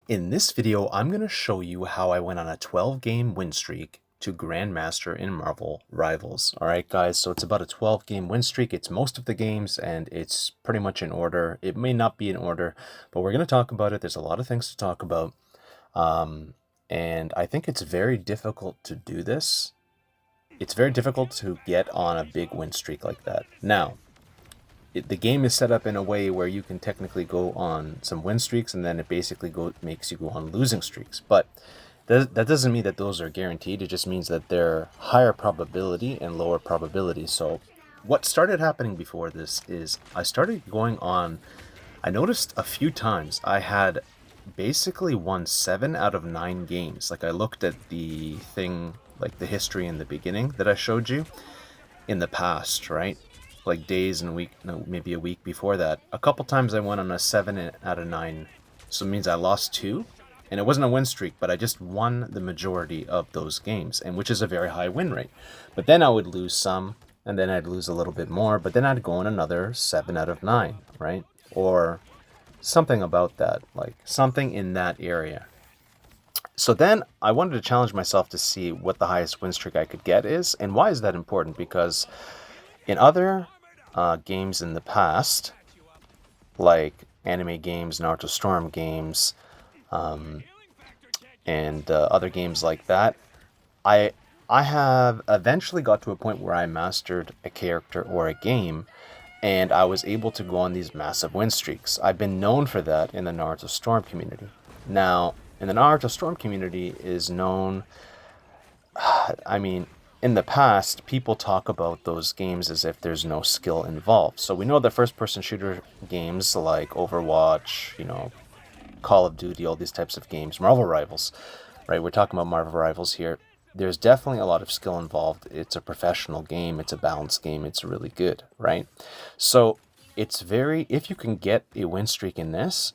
In this video, I'm going to show you how I went on a 12-game win streak to Grandmaster in Marvel Rivals. Alright guys, so it's about a 12-game win streak. It's most of the games and it's pretty much in order. It may not be in order, but we're going to talk about it. There's a lot of things to talk about. And I think it's very difficult to do this. It's very difficult to get on a big win streak like that. Now, the game is set up in a way where you can technically go on some win streaks and then it basically makes you go on losing streaks. But that doesn't mean that those are guaranteed. It just means that they're higher probability and lower probability. So what started happening before this is I started going on, I noticed a few times I had basically won 7 out of 9 games. Like I looked at the thing, like the history in the beginning that I showed you in the past, right? Like days and maybe a week before that, a couple times I went on a 7 out of 9, so it means I lost 2, and it wasn't a win streak, but I just won the majority of those games, and which is a very high win rate. But then I would lose some, and then I'd lose a little bit more, but then I'd go on another 7 out of 9, right? Or something about that, like something in that area. So then I wanted to challenge myself to see what the highest win streak I could get is, and why is that important? Because in other games in the past, like anime games, Naruto Storm games, and other games like that, I have eventually got to a point where I mastered a character or a game, and I was able to go on these massive win streaks. I've been known for that in the Naruto Storm community. Now, in the Naruto Storm community is known, I mean, in the past, people talk about those games as if there's no skill involved. So we know the first-person shooter games like Overwatch, Call of Duty, all these types of games, Marvel Rivals, right? We're talking about Marvel Rivals here. There's definitely a lot of skill involved. It's a professional game. It's a balanced game. It's really good, right? So if you can get a win streak in this,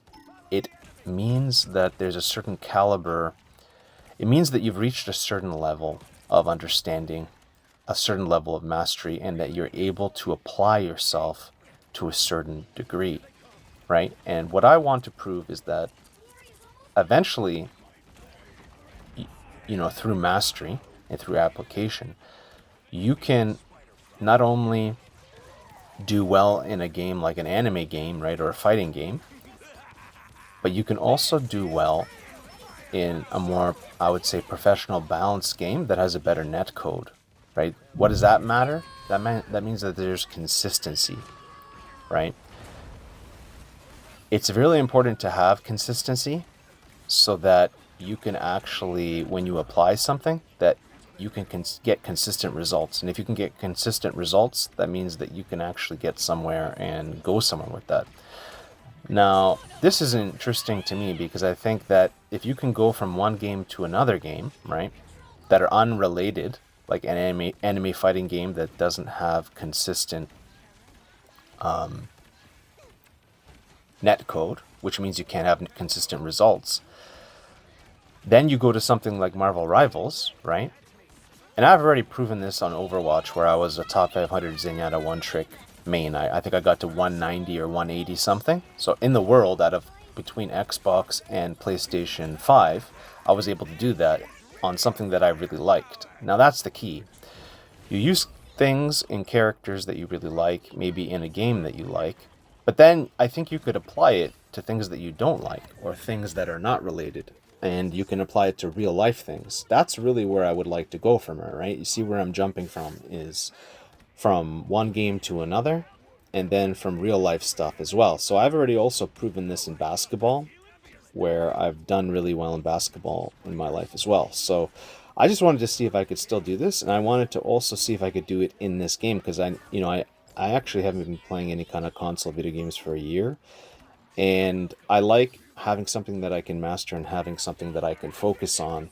it means that there's a certain caliber. It means that you've reached a certain level of understanding, a certain level of mastery, and that you're able to apply yourself to a certain degree, right? And what I want to prove is that eventually, through mastery and through application, you can not only do well in a game like an anime game, right, or a fighting game, but you can also do well in a more, I would say, professional balanced game that has a better net code, right? What does that matter? That means that there's consistency, right? It's really important to have consistency so that you can actually, when you apply something, that you can get consistent results. And if you can get consistent results, that means that you can actually get somewhere and go somewhere with that. Now, this is interesting to me because I think that if you can go from one game to another game, right, that are unrelated, like an anime fighting game that doesn't have consistent net code, which means you can't have consistent results, then you go to something like Marvel Rivals, right? And I've already proven this on Overwatch, where I was a top 500 Zenyatta one-trick main. I think I got to 190 or 180 something. So in the world, between Xbox and PlayStation 5, I was able to do that on something that I really liked. Now that's the key. You use things in characters that you really like, maybe in a game that you like, but then I think you could apply it to things that you don't like or things that are not related. And you can apply it to real life things. That's really where I would like to go from her, right? You see where I'm jumping from is from one game to another, and then from real life stuff as well. So I've already also proven this in basketball, where I've done really well in basketball in my life as well. So I just wanted to see if I could still do this, and I wanted to also see if I could do it in this game, because I actually haven't been playing any kind of console video games for a year, and I like having something that I can master and having something that I can focus on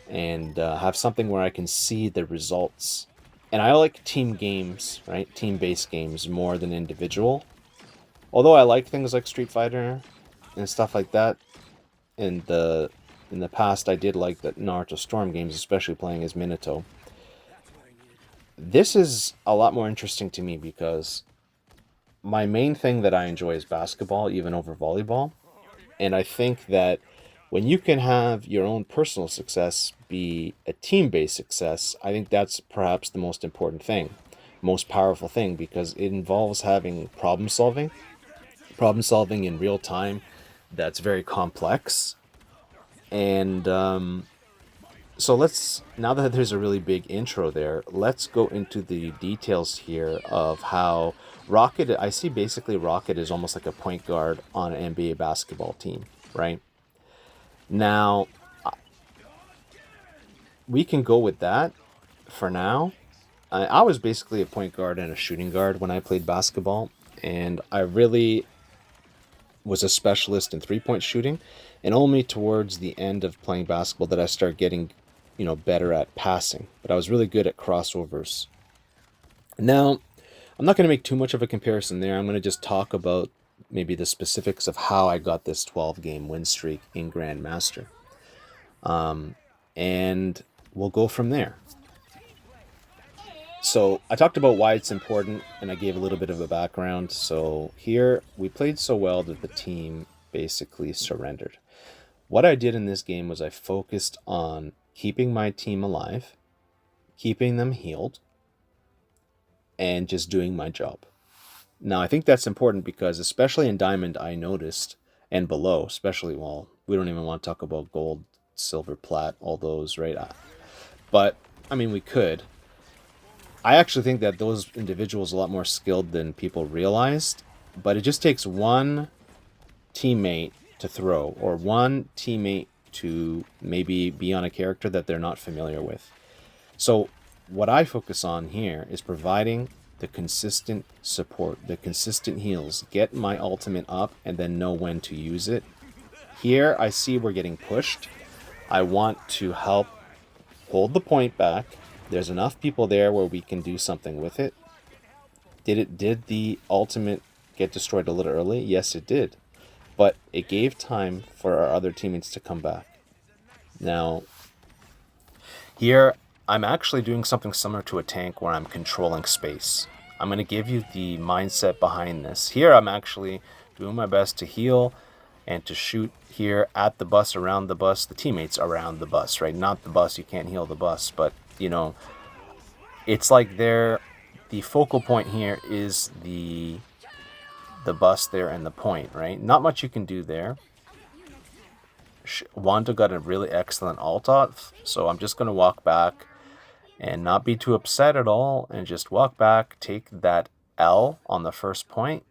and have something where I can see the results. And I like team games, right? Team-based games more than individual. Although I like things like Street Fighter and stuff like that. In the past, I did like the Naruto Storm games, especially playing as Minato. This is a lot more interesting to me because my main thing that I enjoy is basketball, even over volleyball. And I think that When you can have your own personal success be a team-based success, I think that's perhaps the most important thing, most powerful thing, because it involves having problem solving in real time that's very complex. And so now that there's a really big intro there, let's go into the details here of how Rocket, I see basically Rocket is almost like a point guard on an NBA basketball team, right? Now, we can go with that for now. I was basically a point guard and a shooting guard when I played basketball, and I really was a specialist in three-point shooting, and only towards the end of playing basketball did I start getting, better at passing. But I was really good at crossovers. Now, I'm not going to make too much of a comparison there. I'm going to just talk about maybe the specifics of how I got this 12-game win streak in Grandmaster. And we'll go from there. So I talked about why it's important, and I gave a little bit of a background. So here, we played so well that the team basically surrendered. What I did in this game was I focused on keeping my team alive, keeping them healed, and just doing my job. Now, I think that's important because, especially in Diamond, I noticed, and below, especially, well, we don't even want to talk about gold, silver, plat, all those, right? But, I mean, we could. I actually think that those individuals are a lot more skilled than people realized, but it just takes one teammate to throw, or one teammate to maybe be on a character that they're not familiar with. So what I focus on here is providing the consistent support, the consistent heals, get my ultimate up, and then know when to use it. Here, I see we're getting pushed. I want to help hold the point back. There's enough people there where we can do something with it. Did the ultimate get destroyed a little early? Yes, it did. But it gave time for our other teammates to come back. Now, here, I'm actually doing something similar to a tank where I'm controlling space. I'm going to give you the mindset behind this. Here, I'm actually doing my best to heal and to shoot here at the bus, around the bus, the teammates around the bus, right? Not the bus, you can't heal the bus, but, it's like the focal point here is the bus there and the point, right? Not much you can do there. Wanda got a really excellent ult off, so I'm just going to walk back and not be too upset at all, and just walk back, take that L on the first point.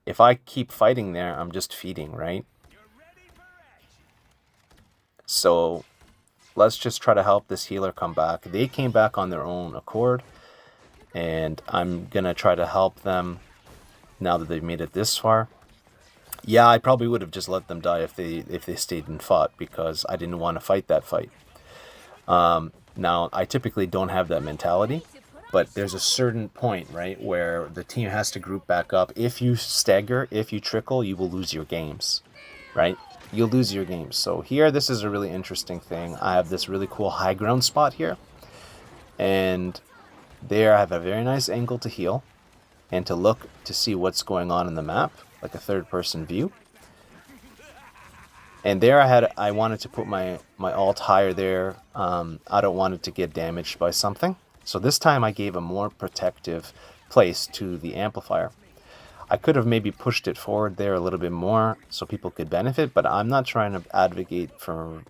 If I keep fighting there, I'm just feeding, right? So let's just try to help this healer come back. They came back on their own accord, and I'm going to try to help them now that they've made it this far. Yeah, I probably would have just let them die if they stayed and fought, because I didn't want to fight that fight. Now, I typically don't have that mentality, but there's a certain point, right, where the team has to group back up. If you stagger, if you trickle, you will lose your games, right? You'll lose your games. So here, this is a really interesting thing. I have this really cool high ground spot here, and there I have a very nice angle to heal and to look to see what's going on in the map, like a third-person view. And there I wanted to put my ult higher there. I don't want it to get damaged by something. So this time I gave a more protective place to the amplifier. I could have maybe pushed it forward there a little bit more so people could benefit, but I'm not trying to advocate for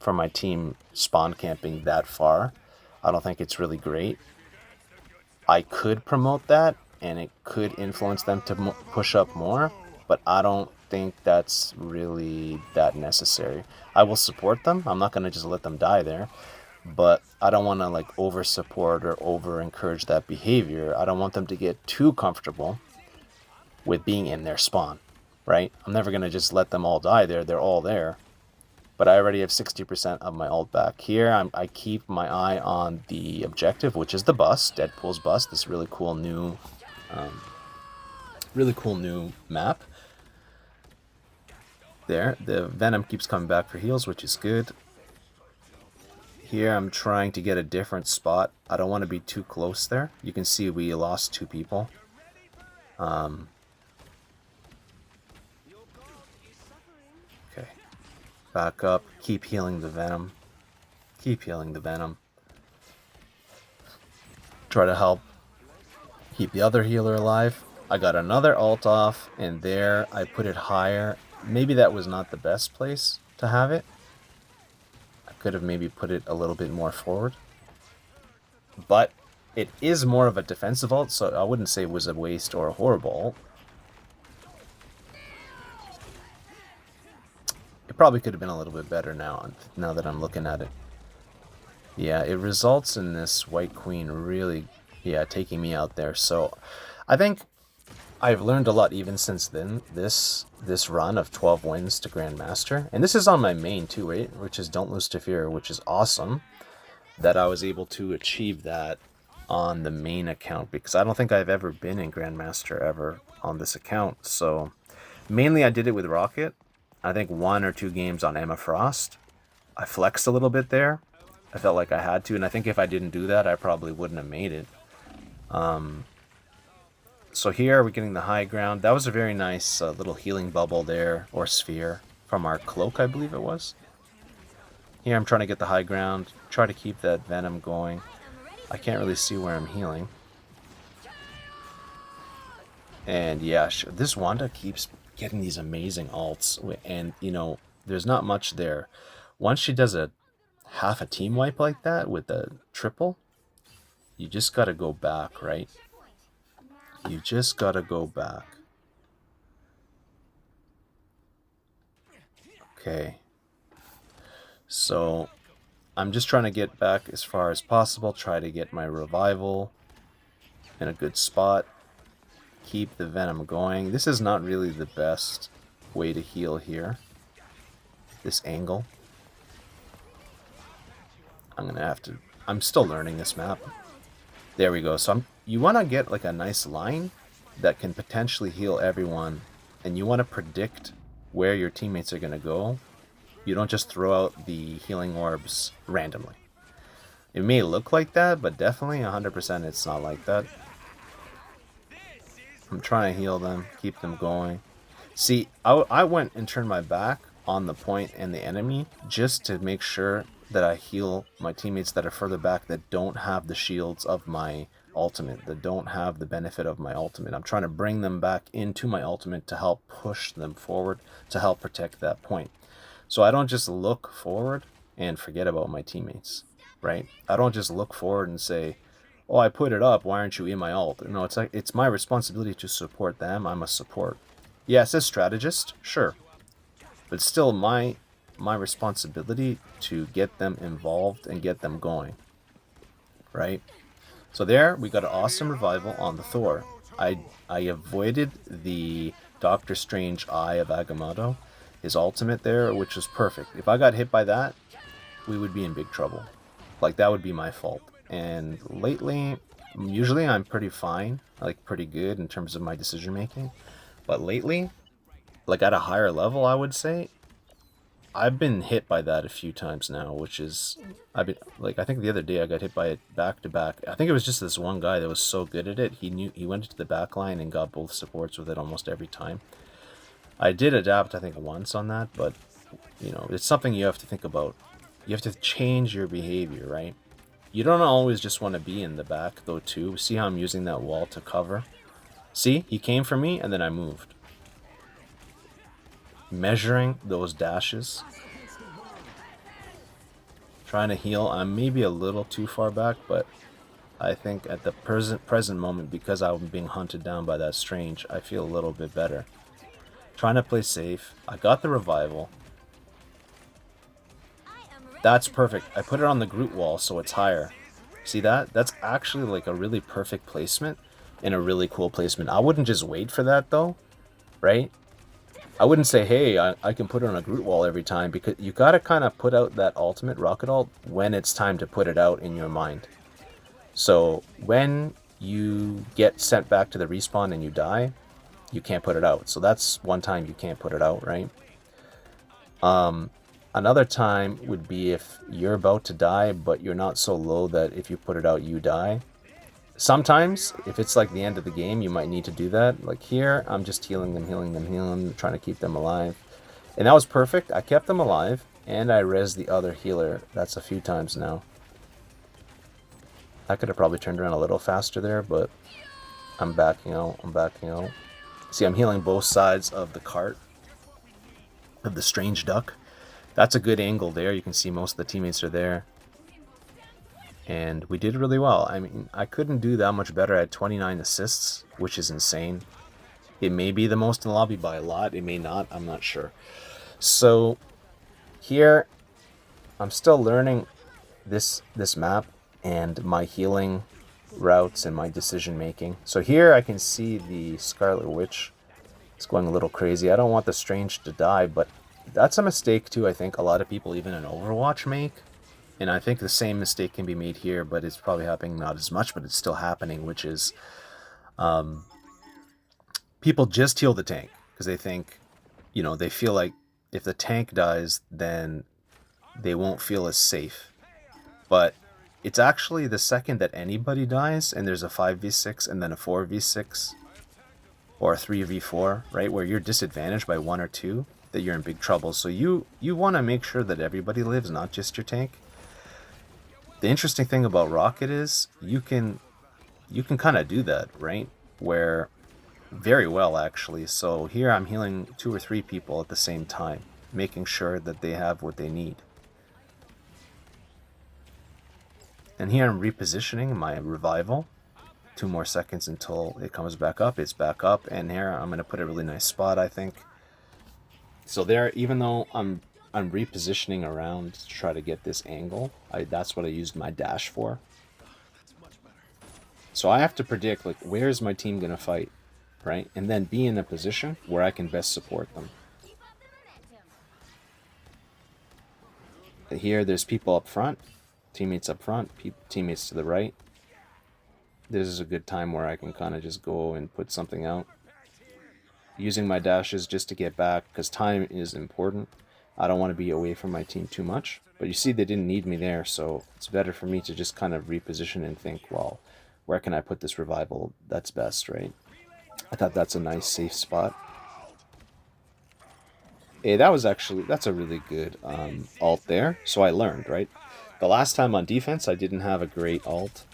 my team spawn camping that far. I don't think it's really great. I could promote that, and it could influence them to push up more, but I don't think that's really that necessary. I will support them. I'm not going to just let them die there, but I don't want to like over support or over encourage that behavior. I don't want them to get too comfortable with being in their spawn, right? I'm never going to just let them all die there. They're all there. But I already have 60% of my ult back. Here, I keep my eye on the objective, which is the bus, Deadpool's bus, this really cool new map. There, the Venom keeps coming back for heals, which is good. Here, I'm trying to get a different spot. I don't want to be too close there. You can see we lost 2 people. Okay. Back up. Keep healing the Venom. Keep healing the Venom. Try to help keep the other healer alive. I got another ult off, and there I put it higher. Maybe that was not the best place to have it. I could have maybe put it a little bit more forward. But it is more of a defensive ult, so I wouldn't say it was a waste or a horrible ult. It probably could have been a little bit better now that I'm looking at it. Yeah, it results in this White Queen really, taking me out there. So I think I've learned a lot even since then, this run of 12 wins to Grandmaster. And this is on my main too, right? Which is Don't Lose to Fear, which is awesome that I was able to achieve that on the main account, because I don't think I've ever been in Grandmaster ever on this account. So mainly I did it with Rocket. I think 1 or 2 games on Emma Frost. I flexed a little bit there. I felt like I had to, and I think if I didn't do that, I probably wouldn't have made it. So here we're getting the high ground. That was a very nice little healing bubble there, or sphere, from our cloak, I believe it was. Here I'm trying to get the high ground, try to keep that Venom going. I can't really see where I'm healing. And yeah, this Wanda keeps getting these amazing ults, and you know, there's not much there. Once she does a half a team wipe like that with a triple, you just gotta go back, right? You just gotta go back. Okay. So I'm just trying to get back as far as possible, try to get my revival in a good spot. Keep the Venom going. This is not really the best way to heal here. This angle. I'm still learning this map. There we go. So you want to get like a nice line that can potentially heal everyone, and you want to predict where your teammates are going to go. You don't just throw out the healing orbs randomly. It may look like that, but definitely 100% it's not like that. I'm trying to heal them, keep them going. See, I went and turned my back on the point and the enemy just to make sure that I heal my teammates that are further back, that don't have the shields of my ultimate, that don't have the benefit of my ultimate. I'm trying to bring them back into my ultimate to help push them forward, to help protect that point. So I don't just look forward and forget about my teammates, right? I don't just look forward and say, oh, I put it up, why aren't you in my ult? No, it's like, it's my responsibility to support them. I'm a support. Yes, as strategist, sure. But still my responsibility to get them involved and get them going, right? So there, we got an awesome revival on the Thor. I avoided the Doctor Strange Eye of Agamotto, his ultimate there, which was perfect. If I got hit by that, we would be in big trouble. Like, that would be my fault. And lately, usually I'm pretty fine, like pretty good in terms of my decision making. But lately, like at a higher level, I would say, I've been hit by that a few times now, which is, I think the other day I got hit by it back to back. I think it was just this one guy that was so good at it. He went into the back line and got both supports with it almost every time. I did adapt, I think, once on that, but you know, it's something you have to think about. You have to change your behavior, right? You don't always just want to be in the back, though, too. See how I'm using that wall to cover? See? He came for me, and then I moved. Measuring those dashes. Trying to heal. I'm maybe a little too far back, but I think at the present moment, because I'm being hunted down by that Strange, I feel a little bit better. Trying to play safe. I got the revival. That's perfect. I put it on the Groot wall, so it's higher. See that? That's actually like a really perfect placement and a really cool placement. I wouldn't just wait for that, though, right? I wouldn't say, hey, I can put it on a Groot wall every time, because you gotta kind of put out that ultimate rocket ult when it's time to put it out in your mind. So when you get sent back to the respawn and you die, you can't put it out. So that's one time you can't put it out, right? Another time would be if you're about to die, but you're not so low that if you put it out, you die. Sometimes, if it's like the end of the game, you might need to do that. Like here, I'm just healing them, trying to keep them alive. And that was perfect. I kept them alive, and I rezzed the other healer. That's a few times now. I could have probably turned around a little faster there, but I'm backing out. I'm backing out. See, I'm healing both sides of the cart of the strange duck. That's a good angle there. You can see most of the teammates are there. And we did really well. I mean, I couldn't do that much better. I had 29 assists, which is insane. It may be the most in the lobby by a lot. It may not. I'm not sure. So here, I'm still learning this map and my healing routes and my decision making. So here I can see the Scarlet Witch. It's going a little crazy. I don't want the Strange to die, but that's a mistake too. I think a lot of people even in Overwatch make. And I think the same mistake can be made here, but it's probably happening not as much, but it's still happening, which is people just heal the tank because they think, you know, they feel like if the tank dies, then they won't feel as safe. But it's actually the second that anybody dies and there's a 5v6 and then a 4v6 or a 3v4, right, where you're disadvantaged by 1 or 2, that you're in big trouble. So you want to make sure that everybody lives, not just your tank. The interesting thing about Rocket is you can kind of do that, right? Where very well actually. So here I'm healing 2 or 3 people at the same time, making sure that they have what they need. And here I'm repositioning my revival. 2 more seconds until it comes back up. It's back up, and here I'm going to put a really nice spot, I think. So there, even though I'm repositioning around to try to get this angle, that's what I used my dash for. So I have to predict, like, where's my team going to fight, right? And then be in a position where I can best support them. Here, there's people up front, teammates up front, teammates to the right. This is a good time where I can kind of just go and put something out. Using my dashes just to get back, because time is important. I don't want to be away from my team too much. But you see they didn't need me there, so it's better for me to just kind of reposition and think, well, where can I put this revival that's best, right? I thought that's a nice, safe spot. Hey, that's a really good ult there. So I learned, right? The last time on defense, I didn't have a great ult.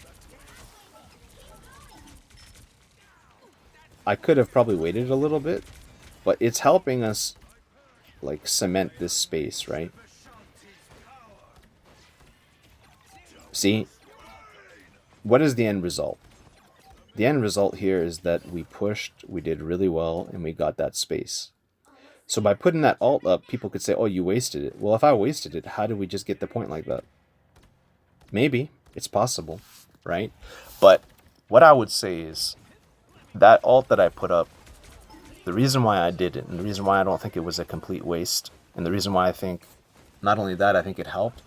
I could have probably waited a little bit, but it's helping us like cement this space, right? See, what is the end result? The end result here is that we pushed, we did really well, and we got that space. So by putting that ult up, people could say, oh, you wasted it. Well, if I wasted it, how did we just get the point like that? Maybe. It's possible, right? But what I would say is that ult that I put up, the reason why I did it, and the reason why I don't think it was a complete waste, and the reason why I think, not only that, I think it helped,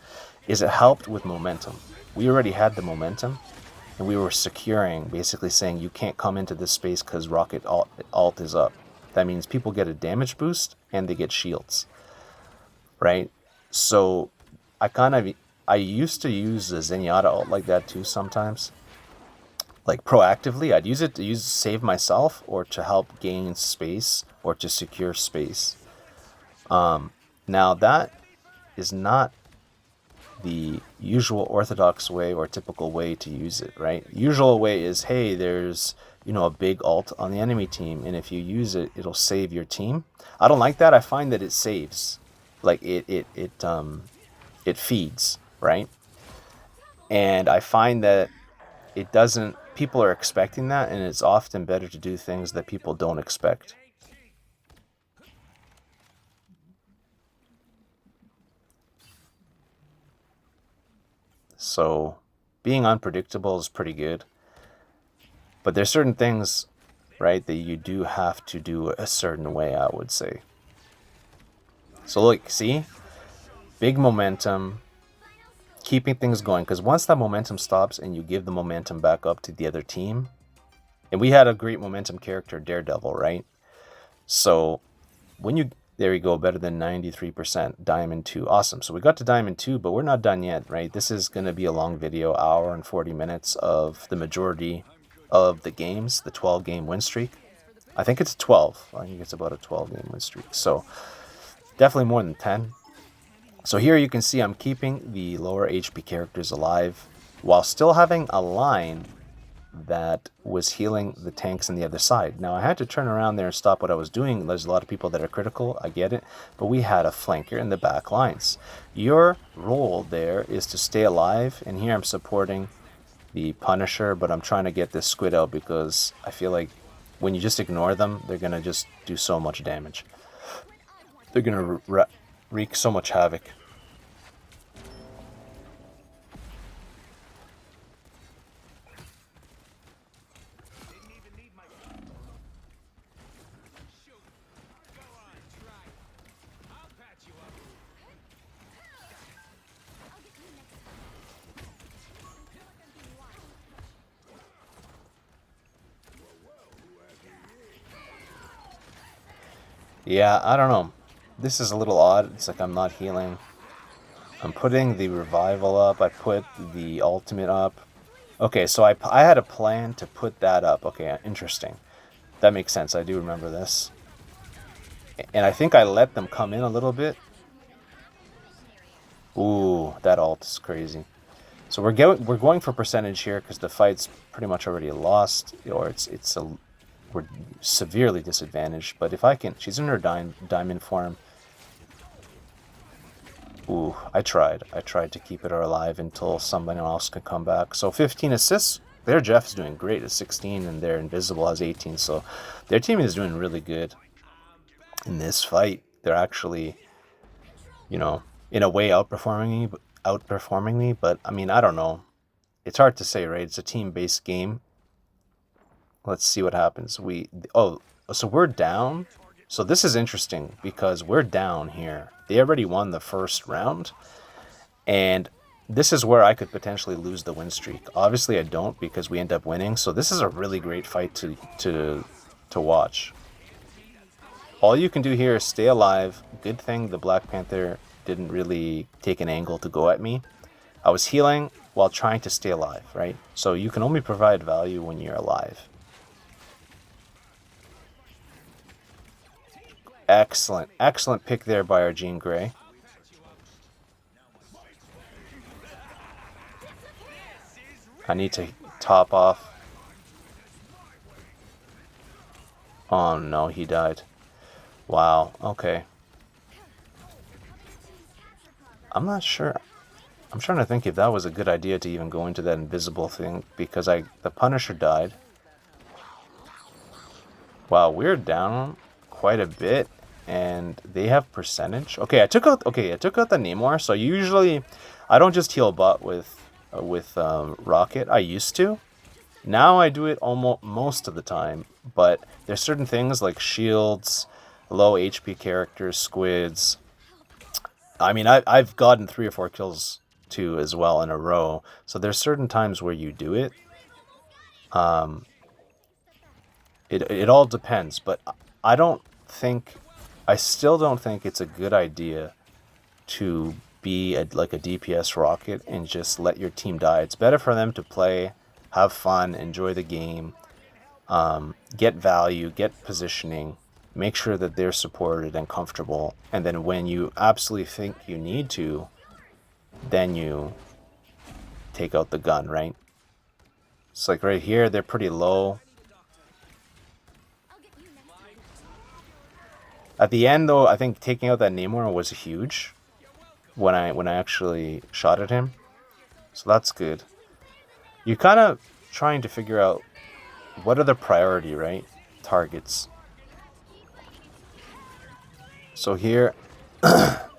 is it helped with momentum. We already had the momentum, and we were securing, basically saying you can't come into this space because Rocket ult is up. That means people get a damage boost, and they get shields, right? So I used to use the Zenyatta ult like that too sometimes. Like proactively, I'd use it to save myself or to help gain space or to secure space. Now that is not the usual orthodox way or typical way to use it, right? Usual way is, hey, there's, you know, a big ult on the enemy team, and if you use it, it'll save your team. I don't like that. I find that it saves, like it feeds, right? And I find that it doesn't. People are expecting that, and it's often better to do things that people don't expect. So being unpredictable is pretty good. But there's certain things, right, that you do have to do a certain way, I would say. So look, see? Big momentum. Keeping things going, because once that momentum stops and you give the momentum back up to the other team, and we had a great momentum character, Daredevil, right? So there you go, better than 93%, Diamond 2, awesome. So we got to Diamond 2, but we're not done yet, right? This is going to be a long video, hour and 40 minutes of the majority of the games, the 12 game win streak. I think it's 12. I think it's about a 12 game win streak. So Definitely more than 10. So here you can see I'm keeping the lower HP characters alive while still having a line that was healing the tanks on the other side. Now I had to turn around there and stop what I was doing. There's a lot of people that are critical, I get it, but we had a flanker in the back lines. Your role there is to stay alive, and here I'm supporting the Punisher, but I'm trying to get this squid out because I feel like when you just ignore them, they're gonna just do so much damage. They're gonna wreak so much havoc. Yeah, I don't know. This is a little odd. It's like I'm not healing. I'm putting the revival up. I put the ultimate up. Okay, so I had a plan to put that up. Okay, interesting. That makes sense. I do remember this. And I think I let them come in a little bit. Ooh, that ult is crazy. So we're going for percentage here because the fight's pretty much already lost, or we're severely disadvantaged. But if I can, she's in her diamond form. Ooh, I tried to keep it alive until somebody else could come back. So 15 assists. Their Jeff's doing great at 16, and their Invisible has 18. So their team is doing really good in this fight. They're actually, you know, in a way outperforming me. But I mean, I don't know. It's hard to say, right? It's a team-based game. Let's see what happens. So we're down. So this is interesting because we're down here. They already won the first round, and this is where I could potentially lose the win streak. Obviously, I don't because we end up winning. So this is a really great fight to watch. All you can do here is stay alive. Good thing the Black Panther didn't really take an angle to go at me. I was healing while trying to stay alive, right? So you can only provide value when you're alive. Excellent, excellent pick there by our Jean Grey. I need to top off. Oh no, he died. Wow, okay. I'm not sure. I'm trying to think if that was a good idea to even go into that invisible thing because the Punisher died. Wow, we're down quite a bit, and they have percentage. Okay, I took out the Namor. So usually, I don't just heal bot with Rocket. I used to. Now I do it almost most of the time, but there's certain things like shields, low HP characters, squids. I mean, I've gotten 3 or 4 kills too as well in a row. So there's certain times where you do it. It all depends, but I still don't think it's a good idea to be like a DPS Rocket and just let your team die. It's better for them to play, have fun, enjoy the game, get value, get positioning, make sure that they're supported and comfortable, and then when you absolutely think you need to, then you take out the gun, right? It's like right here, they're pretty low. At the end, though, I think taking out that Namor was huge when I actually shot at him. So that's good. You're kind of trying to figure out what are the priority, right? Targets. So here,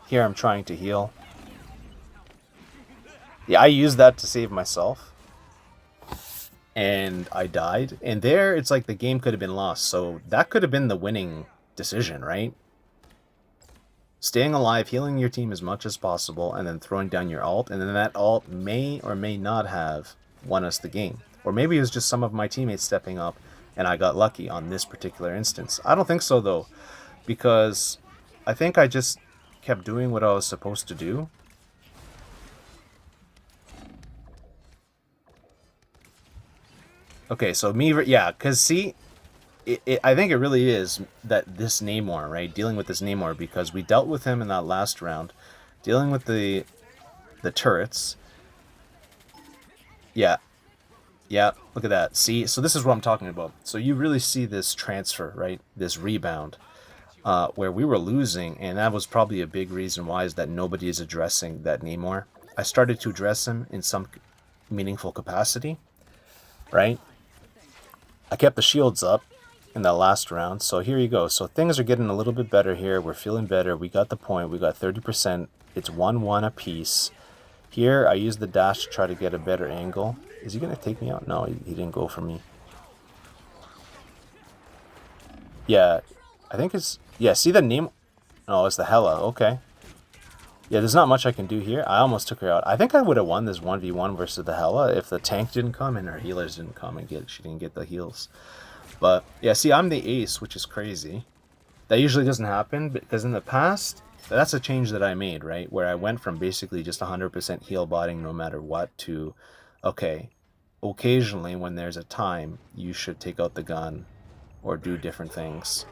here I'm trying to heal. Yeah, I used that to save myself. And I died. And there, it's like the game could have been lost. So that could have been the winning decision, right? Staying alive, healing your team as much as possible, and then throwing down your ult, and then that ult may or may not have won us the game. Or maybe it was just some of my teammates stepping up, and I got lucky on this particular instance. I don't think so, though, because I think I just kept doing what I was supposed to do. Okay, so yeah, because see, I think it really is that this Namor, right? Dealing with this Namor, because we dealt with him in that last round, dealing with the turrets. Yeah, yeah. Look at that. See, so this is what I'm talking about. So you really see this transfer, right? This rebound, where we were losing, and that was probably a big reason why is that nobody is addressing that Namor. I started to address him in some meaningful capacity, right? I kept the shields up in that last round. So here you go. So things are getting a little bit better here. We're feeling better. We got the point. We got 30%. It's 1-1 apiece. Here, I used the dash to try to get a better angle. Is he going to take me out? No, he didn't go for me. Yeah, I think it's... Yeah, see the name? Oh, it's the Hela. Okay. Yeah, there's not much I can do here. I almost took her out. I think I would have won this 1v1 versus the Hela if the tank didn't come and her healers didn't come and she didn't get the heals. But, yeah, see, I'm the ace, which is crazy. That usually doesn't happen, because in the past, that's a change that I made, right? Where I went from basically just 100% heal botting no matter what to, okay, occasionally when there's a time, you should take out the gun or do different things.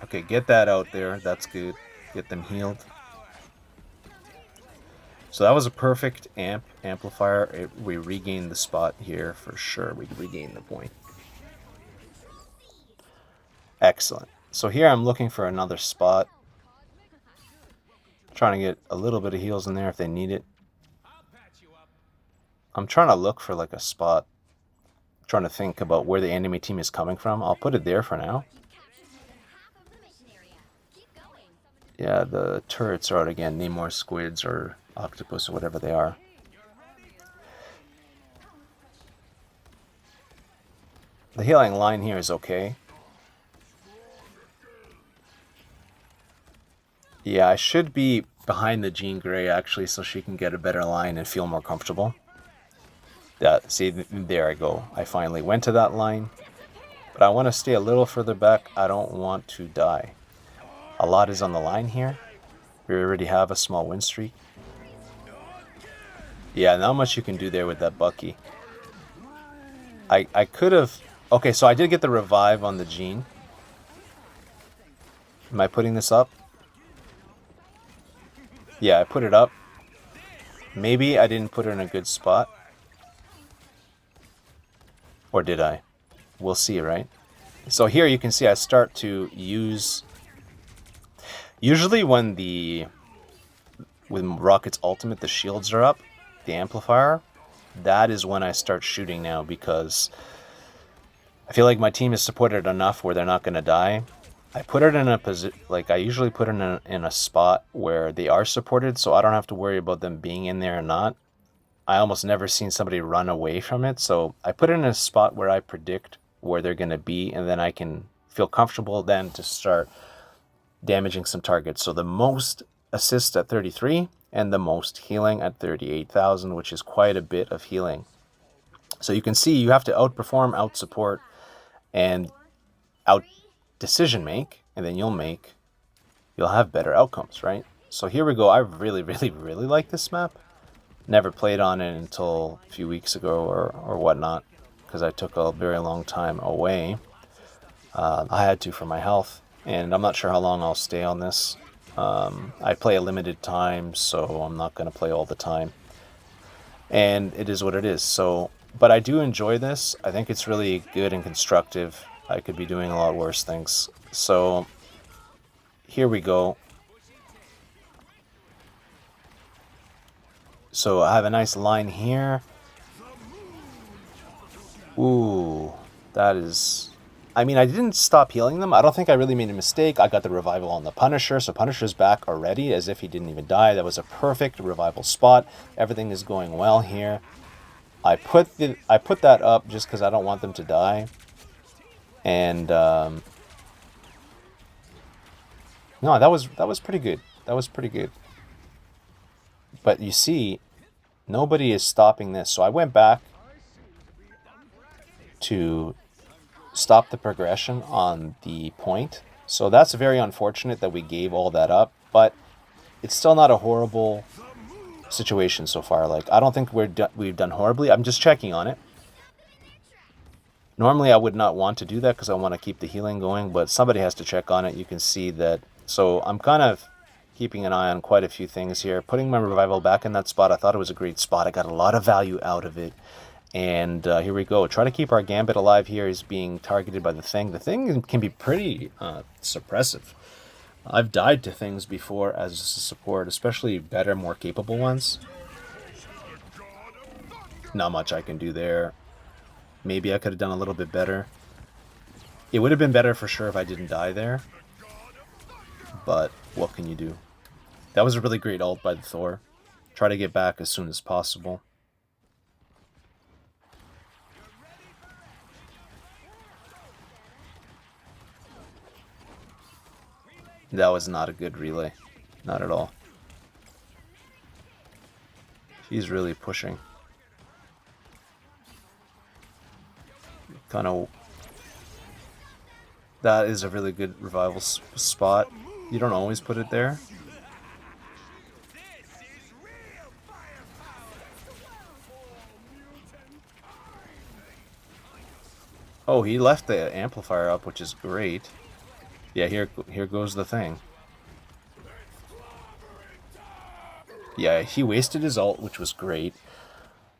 Okay, get that out there. That's good. Get them healed. So that was a perfect amplifier. We regained the spot here for sure. We regained the point. Excellent. So here I'm looking for another spot. Trying to get a little bit of heals in there if they need it. I'm trying to look for like a spot. I'm trying to think about where the enemy team is coming from. I'll put it there for now. Yeah, the turrets are out again. Namor squids or octopus or whatever they are. The healing line here is okay. Yeah, I should be behind the Jean Grey actually so she can get a better line and feel more comfortable. Yeah, see, there I go. I finally went to that line. But I want to stay a little further back. I don't want to die. A lot is on the line here. We already have a small win streak. Yeah, not much you can do there with that Bucky. I could have... Okay, so I did get the revive on the Jean. Am I putting this up? Yeah, I put it up. Maybe I didn't put her in a good spot. Or did I? We'll see, right? So here you can see I start to use... Usually when with Rocket's ultimate, the shields are up, the amplifier, that is when I start shooting now, because I feel like my team is supported enough where they're not going to die. I put it in a position, like I usually put it in a spot where they are supported, so I don't have to worry about them being in there or not. I almost never seen somebody run away from it, so I put it in a spot where I predict where they're going to be, and then I can feel comfortable then to start damaging some targets. So the most assists at 33 and the most healing at 38,000, which is quite a bit of healing. So you can see you have to outperform, out support, and out decision make, and then you'll have better outcomes, right? So here we go. I really like this map. Never played on it until a few weeks ago or whatnot, because I took a very long time away. I had to for my health, and I'm not sure how long I'll stay on this. I play a limited time, so I'm not going to play all the time. And it is what it is. So, but I do enjoy this. I think it's really good and constructive. I could be doing a lot worse things. So, here we go. So I have a nice line here. Ooh, that is... I mean, I didn't stop healing them. I don't think I really made a mistake. I got the revival on the Punisher, so Punisher's back already as if he didn't even die. That was a perfect revival spot. Everything is going well here. I put that up just because I don't want them to die. And no, that was pretty good. That was pretty good. But you see, nobody is stopping this. So I went back to stop the progression on the point. So that's very unfortunate that we gave all that up. But it's still not a horrible situation so far. Like, I don't think we've done horribly. I'm just checking on it. Normally, I would not want to do that because I want to keep the healing going, but somebody has to check on it. You can see that. So I'm kind of keeping an eye on quite a few things here. Putting my revival back in that spot, I thought it was a great spot. I got a lot of value out of it. And here we go. Try to keep our Gambit alive here. He's being targeted by the Thing. The Thing can be pretty suppressive. I've died to things before as a support, especially better, more capable ones. Not much I can do there. Maybe I could have done a little bit better. It would have been better for sure if I didn't die there. But what can you do? That was a really great ult by the Thor. Try to get back as soon as possible. That was not a good relay. Not at all. He's really pushing. Kind of... That is a really good revival spot. You don't always put it there. Oh, he left the amplifier up, which is great. Yeah, here goes the Thing. Yeah, he wasted his ult, which was great.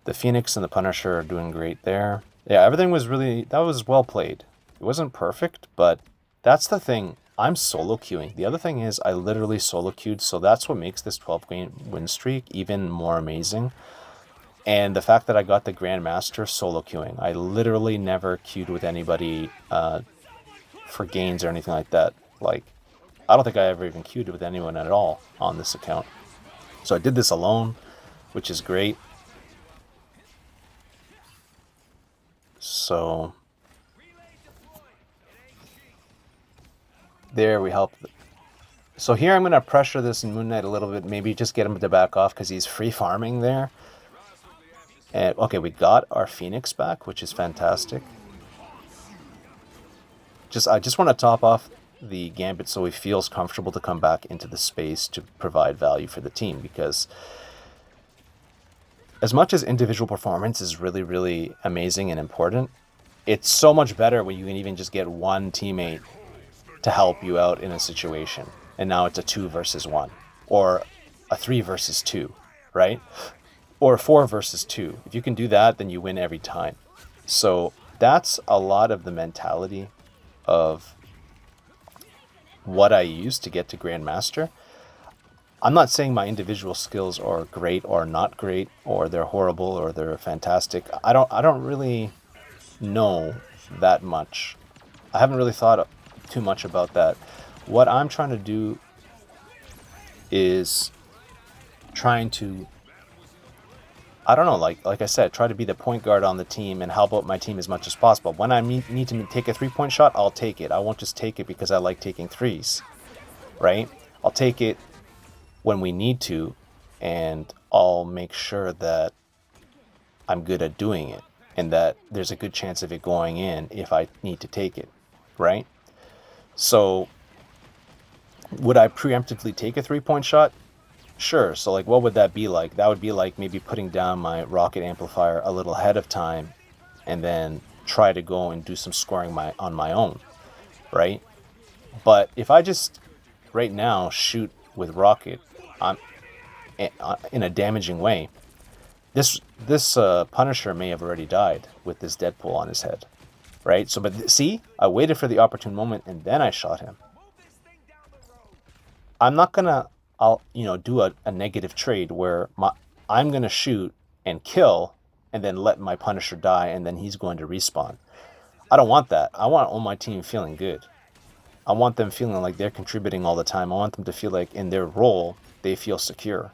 The Phoenix and the Punisher are doing great there. Yeah, everything was really... That was well played. It wasn't perfect, but that's the thing. I'm solo queuing. The other thing is I literally solo queued, so that's what makes this 12-game win streak even more amazing. And the fact that I got the Grandmaster solo queuing. I literally never queued with anybody for gains or anything like that. Like, I don't think I ever even queued with anyone at all on this account. So I did this alone, which is great. So there we help. So here I'm going to pressure this Moon Knight a little bit, maybe just get him to back off because he's free farming there. And okay, we got our Phoenix back, which is fantastic. I just want to top off the Gambit so he feels comfortable to come back into the space to provide value for the team, because as much as individual performance is really, really amazing and important, it's so much better when you can even just get one teammate to help you out in a situation. And now it's a 2 versus 1, or a 3 versus 2, right? Or 4 versus 2. If you can do that, then you win every time. So that's a lot of the mentality of what I use to get to Grandmaster. I'm not saying my individual skills are great or not great, or they're horrible or they're fantastic. I don't really know that much. I haven't really thought too much about that. What I'm trying to do is trying to, I don't know, like I said, try to be the point guard on the team and help out my team as much as possible. When I need to take a 3-point shot, I'll take it. I won't just take it because I like taking threes, right? I'll take it when we need to, and I'll make sure that I'm good at doing it and that there's a good chance of it going in if I need to take it, right? So would I preemptively take a 3-point shot? Sure. So like, what would that be like? That would be like maybe putting down my rocket amplifier a little ahead of time and then try to go and do some scoring on my own, right? But if I just right now shoot with rocket in a damaging way, this Punisher may have already died with this Deadpool on his head, right? So, but see, I waited for the opportune moment and then I shot him. I'm not gonna, do a negative trade where I'm gonna shoot and kill and then let my Punisher die and then he's going to respawn. I don't want that. I want all my team feeling good. I want them feeling like they're contributing all the time. I want them to feel like in their role they feel secure.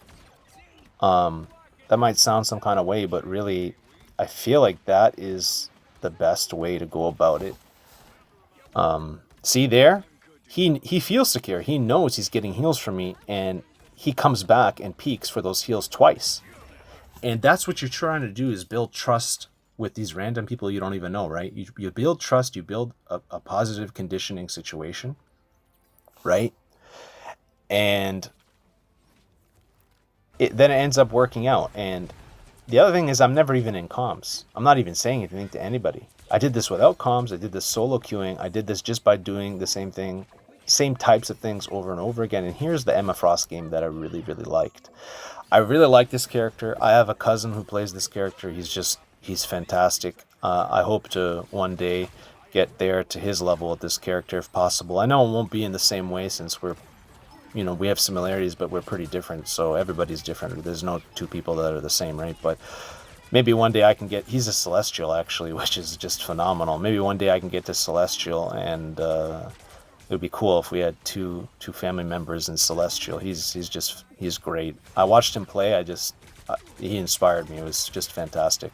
That might sound some kind of way, but really, I feel like that is the best way to go about it. See there? He feels secure. He knows he's getting heals from me, and he comes back and peeks for those heals twice. And that's what you're trying to do, is build trust with these random people you don't even know, right? You build trust, you build a positive conditioning situation, right? And then it ends up working out. And the other thing is I'm never even in comms. I'm not even saying anything to anybody. I did this without comms. I did this solo queuing. I did this just by doing the same thing, same types of things over and over again. And here's the Emma Frost game that I really, really liked. I really like this character. I have a cousin who plays this character. He's fantastic. I hope to one day get there to his level with this character if possible. I know it won't be in the same way since we have similarities, but we're pretty different. So everybody's different. There's no two people that are the same, right? But maybe one day I can get, he's a Celestial actually, which is just phenomenal. Maybe one day I can get to Celestial, and it would be cool if we had two family members in Celestial. He's great. I watched him play. He inspired me. It was just fantastic.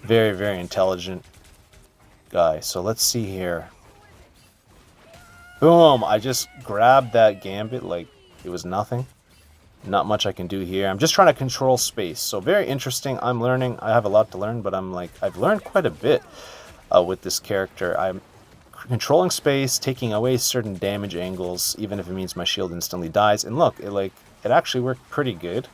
Very, very intelligent guy. So let's see here. Boom! I just grabbed that gambit like it was nothing. Not much I can do here. I'm just trying to control space. So very interesting. I'm learning. I have a lot to learn, but I've learned quite a bit with this character. I'm controlling space, taking away certain damage angles, even if it means my shield instantly dies. And look, it actually worked pretty good.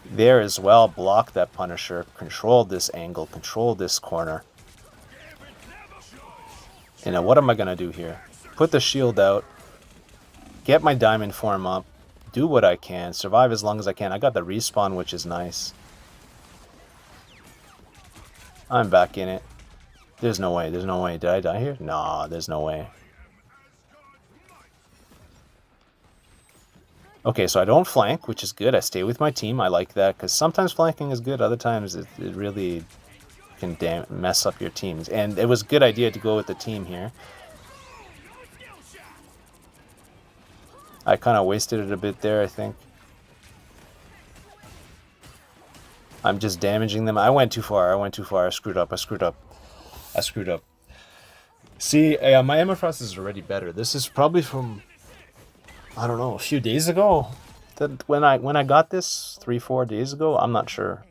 There as well, block that Punisher, control this angle, control this corner. And now what am I going to do here? Put the shield out, get my diamond form up, do what I can, survive as long as I can. I got the respawn, which is nice. I'm back in it. There's no way, there's no way. Did I die here? Nah, there's no way. Okay, so I don't flank, which is good. I stay with my team. I like that, because sometimes flanking is good. Other times it really can mess up your teams. And it was a good idea to go with the team here. I kind of wasted it a bit there, I think. I'm just damaging them. I went too far. I screwed up. I screwed up. See, my Emma Frost is already better. This is probably from, I don't know, a few days ago. When I got this 3-4 days ago, I'm not sure.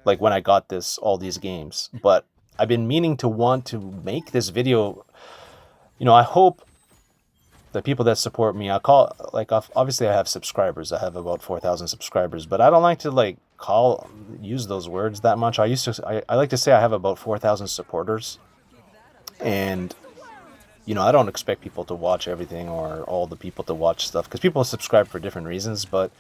Like when I got all these games, but I've been meaning to want to make this video. I hope the people that support me, obviously I have subscribers. I have about 4,000 subscribers, but I don't like to use those words that much. I like to say I have about 4,000 supporters, and I don't expect people to watch everything or all the people to watch stuff, because people subscribe for different reasons, but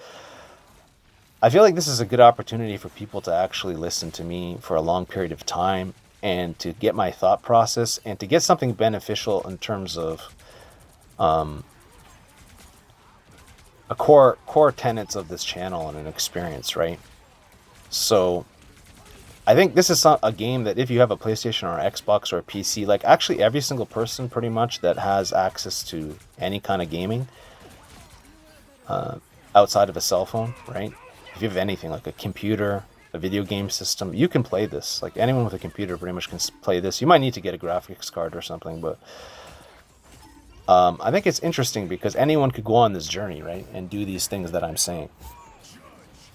I feel like this is a good opportunity for people to actually listen to me for a long period of time and to get my thought process and to get something beneficial in terms of a core tenets of this channel and an experience, right? So I think this is a game that if you have a PlayStation or an Xbox or a PC, like actually every single person pretty much that has access to any kind of gaming outside of a cell phone, right? If you have anything like a computer, a video game system, you can play this. Like anyone with a computer pretty much can play this. You might need to get a graphics card or something, but I think it's interesting because anyone could go on this journey, right? And do these things that I'm saying.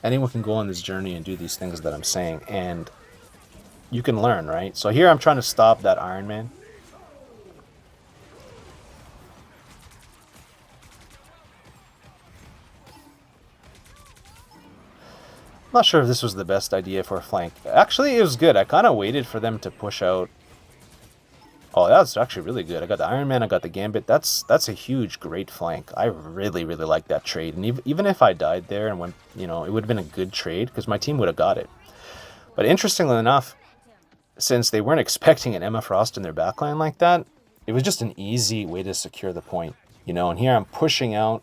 Anyone can go on this journey and do these things that I'm saying, and you can learn, right? So here I'm trying to stop that Iron Man. I'm not sure if this was the best idea for a flank. Actually, it was good. I kind of waited for them to push out. Oh, that's actually really good. I got the Iron Man, I got the Gambit. That's a huge, great flank. I really, really like that trade. And even if I died there and went, it would have been a good trade because my team would have got it. But interestingly enough, since they weren't expecting an Emma Frost in their backline like that, it was just an easy way to secure the point. And here I'm pushing out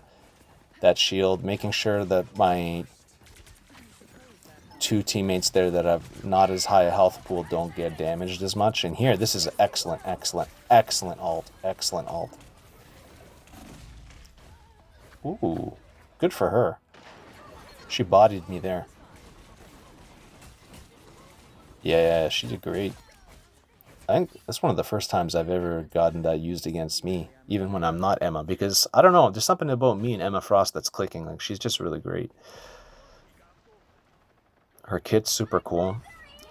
that shield, making sure that my two teammates there that have not as high a health pool don't get damaged as much. And here, this is excellent ult. Excellent ult. Ooh, good for her. She bodied me there. Yeah, she did great. I think that's one of the first times I've ever gotten that used against me, even when I'm not Emma, because, I don't know, there's something about me and Emma Frost that's clicking. Like, she's just really great. Her kit's super cool.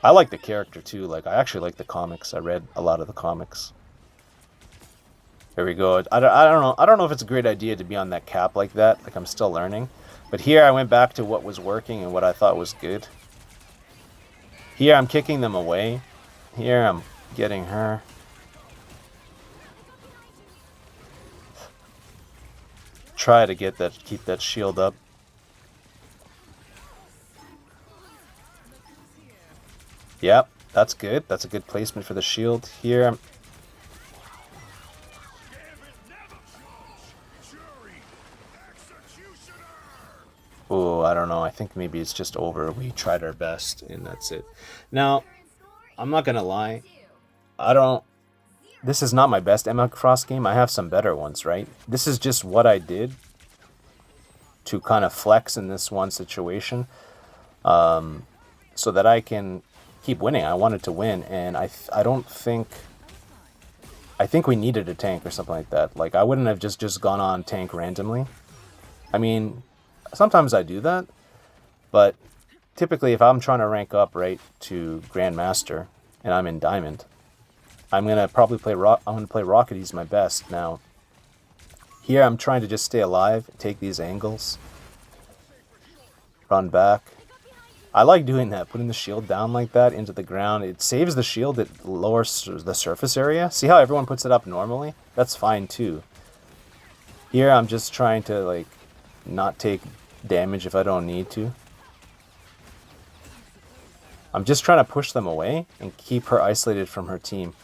I like the character too. Like, I actually like the comics. I read a lot of the comics. Here we go. I don't know if it's a great idea to be on that cap like that. Like, I'm still learning. But here I went back to what was working and what I thought was good. Here I'm kicking them away. Here I'm getting her. Try to get that, keep that shield up. Yep, that's good. That's a good placement for the shield. Here I'm... Oh, I don't know. I think maybe it's just over. We tried our best, and that's it. Now, I'm not gonna lie. I don't... This is not my best Emma Frost game. I have some better ones, right? This is just what I did to kind of flex in this one situation, so that I can keep winning. I wanted to win, and I don't think... I think we needed a tank or something like that. Like, I wouldn't have just gone on tank randomly. I mean, sometimes I do that, but typically if I'm trying to rank up right to Grandmaster and I'm in Diamond, I'm gonna probably play Rocket. He's my best. Now, here I'm trying to just stay alive, take these angles, run back. I like doing that, putting the shield down like that into the ground. It saves the shield, it lowers the surface area. See how everyone puts it up normally? That's fine too. Here I'm just trying to like not take damage if I don't need to. I'm just trying to push them away and keep her isolated from her team.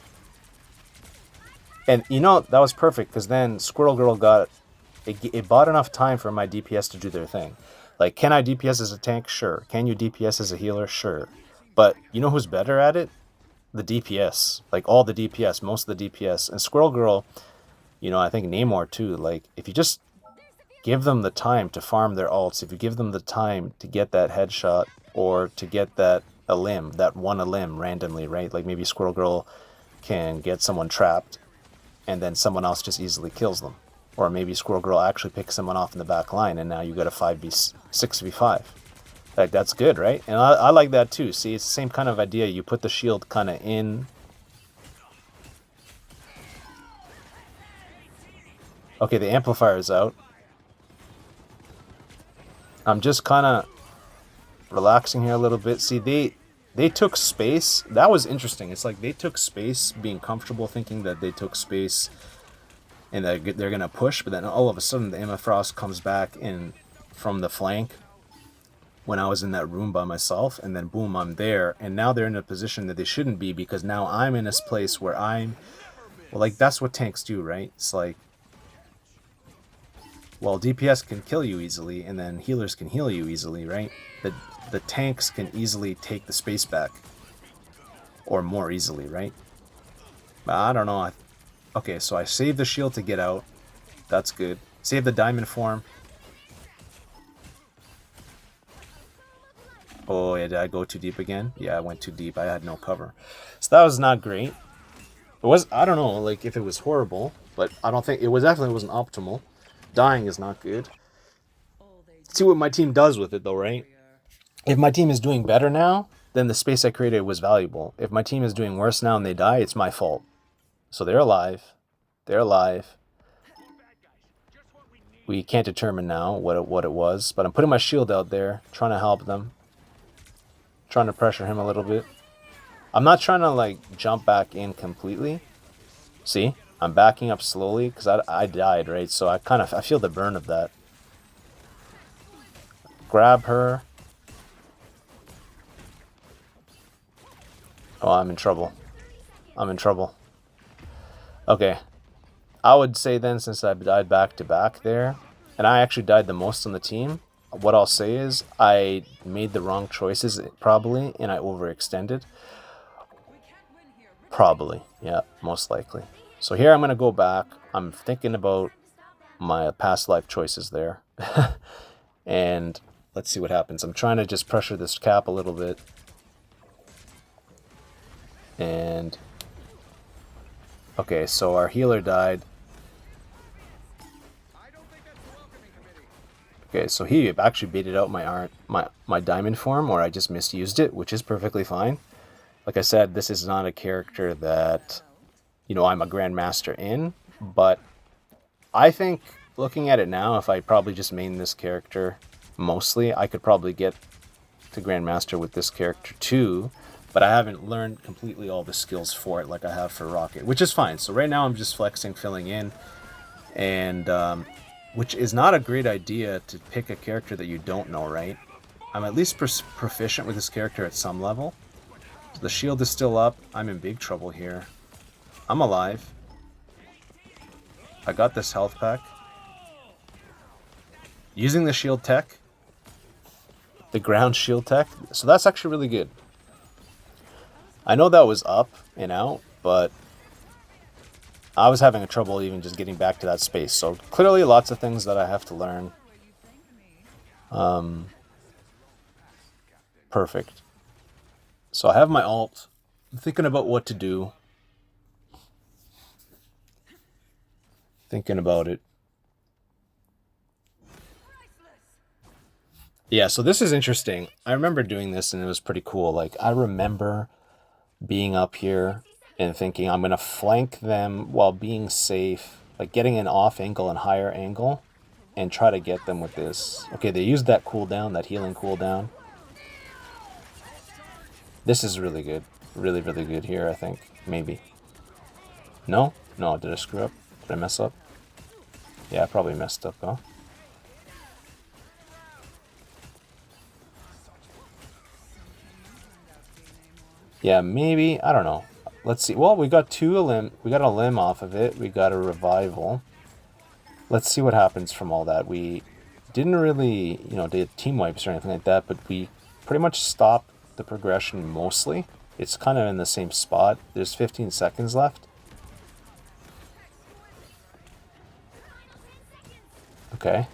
And you know, that was perfect because then Squirrel Girl got... It bought enough time for my DPS to do their thing. Like, can I DPS as a tank? Sure. Can you DPS as a healer? Sure. But you know who's better at it? The DPS. Like, all the DPS, most of the DPS. And Squirrel Girl, you know, I think Namor too. Like, if you just give them the time to farm their ults, if you give them the time to get that headshot or to get that limb, that one limb randomly, right? Like, maybe Squirrel Girl can get someone trapped and then someone else just easily kills them. Or maybe Squirrel Girl actually picks someone off in the back line, and now you got a 6v5. Like, that's good, right? And I like that too. See, it's the same kind of idea. You put the shield kind of in. Okay, the amplifier is out. I'm just kind of relaxing here a little bit. See, they took space. That was interesting. It's like they took space, being comfortable, thinking that they took space and they're going to push, but then all of a sudden the Emma Frost comes back in from the flank when I was in that room by myself, and then boom, I'm there, and now they're in a position that they shouldn't be because now I'm in this place where I'm... Well, like, that's what tanks do, right? It's like, well, DPS can kill you easily, and then healers can heal you easily, right? The tanks can easily take the space back. Or more easily, right? But I don't know. Okay, so I saved the shield to get out. That's good. Save the diamond form. Oh, yeah, did I go too deep again? Yeah, I went too deep. I had no cover. So that was not great. It was, I don't know, like, if it was horrible, but I don't think, it was definitely wasn't optimal. Dying is not good. See what my team does with it, though, right? If my team is doing better now, then the space I created was valuable. If my team is doing worse now and they die, it's my fault. So they're alive. They're alive. We can't determine now what it was, but I'm putting my shield out there, trying to help them. Trying to pressure him a little bit. I'm not trying to, like, jump back in completely. See? I'm backing up slowly because I died, right? So I feel the burn of that. Grab her. Oh, I'm in trouble. I'm in trouble. Okay. I would say then, since I died back to back there, and I actually died the most on the team, what I'll say is I made the wrong choices, probably, and I overextended. Probably. Yeah, most likely. So here I'm going to go back. I'm thinking about my past life choices there. And let's see what happens. I'm trying to just pressure this cap a little bit. And... okay, so our healer died. Okay, so he actually baited out my diamond form, or I just misused it, which is perfectly fine. Like I said, this is not a character that, you know, I'm a grandmaster in, but I think, looking at it now, if I probably just main this character mostly. I could probably get to Grandmaster with this character too, but I haven't learned completely all the skills for it like I have for Rocket, which is fine. So right now I'm just flexing, filling in, and which is not a great idea to pick a character that you don't know, right? I'm at least proficient with this character at some level. So the shield is still up. I'm in big trouble here. I'm alive. I got this health pack. Using the shield tech. The ground shield tech. So that's actually really good. I know that was up and out, but I was having trouble even just getting back to that space. So clearly lots of things that I have to learn. Perfect. So I have my ult. I'm thinking about what to do. Thinking about it. Yeah, so this is interesting. I remember doing this and it was pretty cool. Like, I remember being up here and thinking I'm going to flank them while being safe, like getting an off angle and higher angle, and try to get them with this. Okay, they used that cooldown, that healing cooldown. This is really good. Really, really good here, I think. Maybe. No? No, did I screw up? Did I mess up? Yeah, I probably messed up, huh? Yeah, maybe. I don't know. Let's see. Well, we got we got a limb off of it. We got a revival. Let's see what happens from all that. We didn't really, did team wipes or anything like that, but we pretty much stopped the progression mostly. It's kind of in the same spot. There's 15 seconds left. Okay.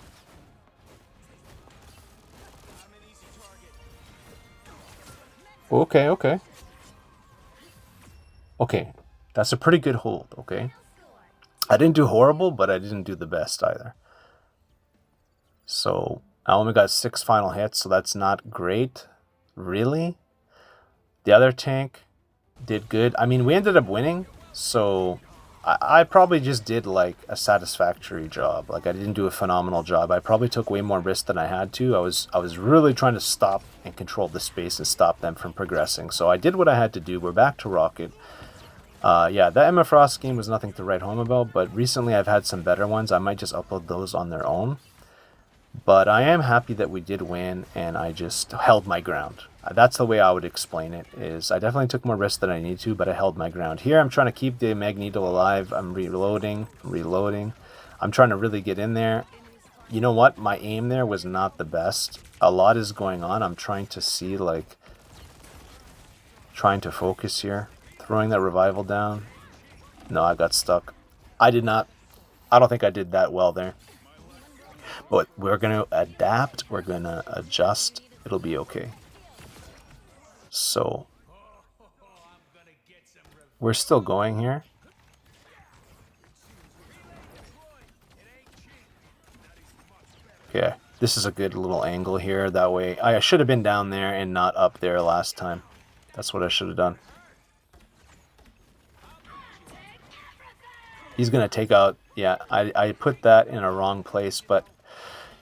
Okay, okay. Okay, that's a pretty good hold, okay? I didn't do horrible, but I didn't do the best either. So, I only got 6 final hits, so that's not great, really. The other tank did good. I mean, we ended up winning, so I probably just did like a satisfactory job. Like, I didn't do a phenomenal job. I probably took way more risk than I had to. I was really trying to stop and control the space and stop them from progressing. So I did what I had to do. We're back to Rocket. Yeah, that Emma Frost game was nothing to write home about, but recently I've had some better ones. I might just upload those on their own. But I am happy that we did win, and I just held my ground. That's the way I would explain it, is I definitely took more risks than I need to, but I held my ground. Here I'm trying to keep the Magneto alive. I'm reloading. I'm trying to really get in there. You know what? My aim there was not the best. A lot is going on. I'm trying to see, like, trying to focus here. Throwing that revival down. No, I got stuck. I don't think I did that well there. But we're going to adapt. We're going to adjust. It'll be okay. So, we're still going here. Okay, this is a good little angle here. That way, I should have been down there and not up there last time. That's what I should have done. He's going to take out... Yeah, I put that in a wrong place, but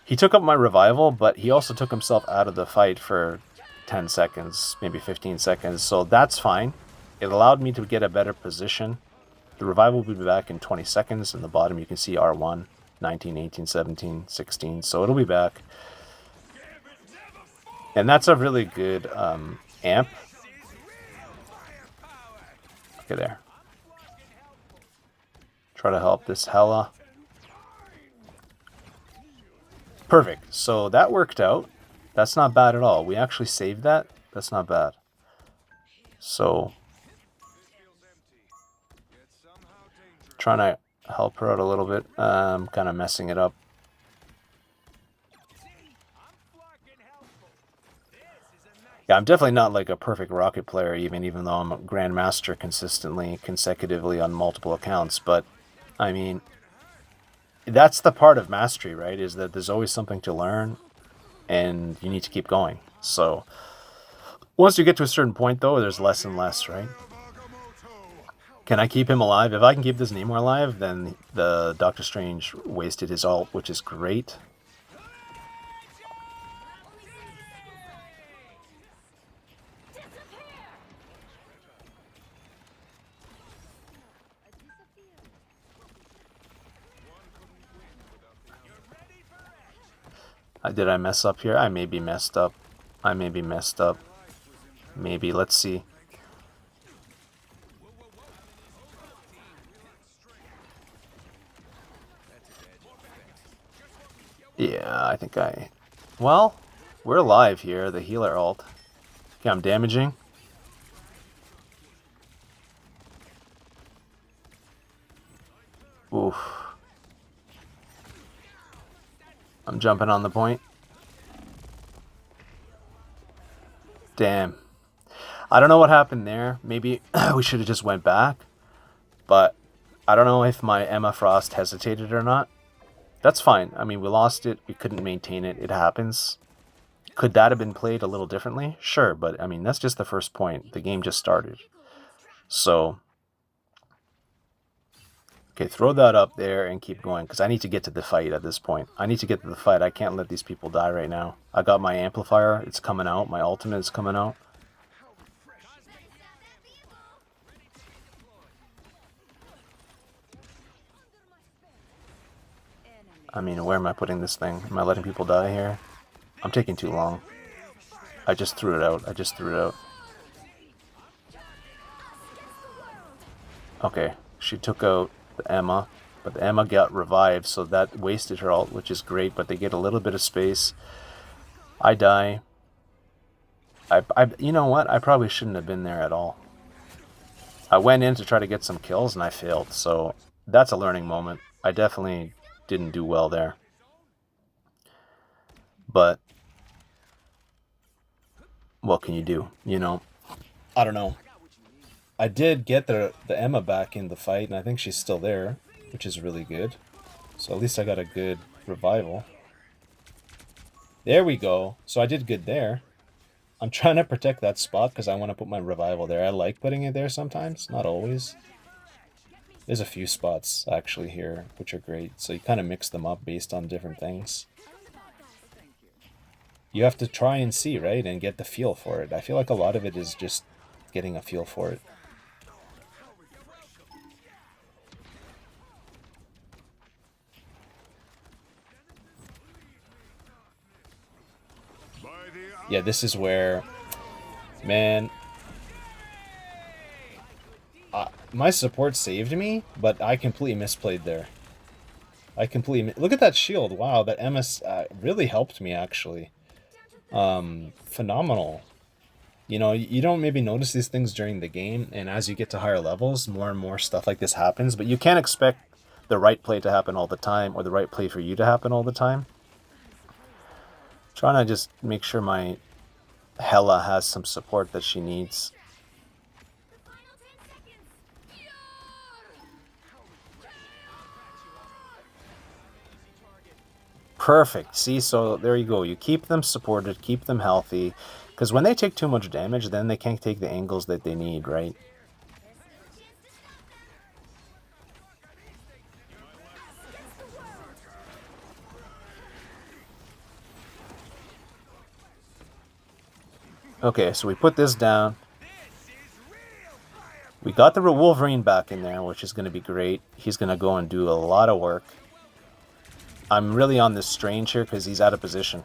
he took up my revival, but he also took himself out of the fight for 10 seconds, maybe 15 seconds, so that's fine. It allowed me to get a better position. The revival will be back in 20 seconds. In the bottom, you can see R1, 19, 18, 17, 16, so it'll be back. And that's a really good amp. Okay, there. Try to help this Hela. Perfect. So that worked out. That's not bad at all. We actually saved that. That's not bad. So, trying to help her out a little bit. Kind of messing it up. Yeah, I'm definitely not like a perfect Rocket player, even though I'm a Grandmaster consistently, consecutively on multiple accounts. But, I mean, that's the part of mastery, right? Is that there's always something to learn, and you need to keep going. So, once you get to a certain point, though, there's less and less, right? Can I keep him alive? If I can keep this Namor alive, then the Doctor Strange wasted his ult, which is great. Did I mess up here? I may be messed up. I may be messed up. Maybe. Let's see. Yeah, I think I... Well, we're alive here. The healer ult. Okay, I'm damaging. Oof. I'm jumping on the point. Damn. I don't know what happened there. Maybe we should have just went back. But I don't know if my Emma Frost hesitated or not. That's fine. I mean, we lost it. We couldn't maintain it. It happens. Could that have been played a little differently? Sure, but I mean, that's just the first point. The game just started. So, okay, throw that up there and keep going, because I need to get to the fight at this point. I need to get to the fight. I can't let these people die right now. I got my amplifier. It's coming out. My ultimate is coming out. I mean, where am I putting this thing? Am I letting people die here? I'm taking too long. I just threw it out. I just threw it out. Okay, she took out the Emma, but the Emma got revived, so that wasted her ult, which is great, but they get a little bit of space. I die. You know what? I probably shouldn't have been there at all. I went in to try to get some kills, and I failed, so that's a learning moment. I definitely didn't do well there. But what can you do? You know, I don't know. I did get the Emma back in the fight, and I think she's still there, which is really good. So at least I got a good revival. There we go. So I did good there. I'm trying to protect that spot because I want to put my revival there. I like putting it there sometimes, not always. There's a few spots actually here which are great, so you kind of mix them up based on different things. You have to try and see, right, and get the feel for it. I feel like a lot of it is just getting a feel for it. Yeah, this is where, man, my support saved me, but I completely misplayed there. I completely... Look at that shield. Wow, that MS really helped me, actually. Phenomenal. You know, you don't maybe notice these things during the game, and as you get to higher levels, more and more stuff like this happens, but you can't expect the right play to happen all the time, or the right play for you to happen all the time. Trying to just make sure my Hela has some support that she needs. Perfect. See, so there you go. You keep them supported, keep them healthy, because when they take too much damage, then they can't take the angles that they need, right? Okay, so we put this down. We got the Wolverine back in there, which is going to be great. He's going to go and do a lot of work. I'm really on this Strange here because he's out of position.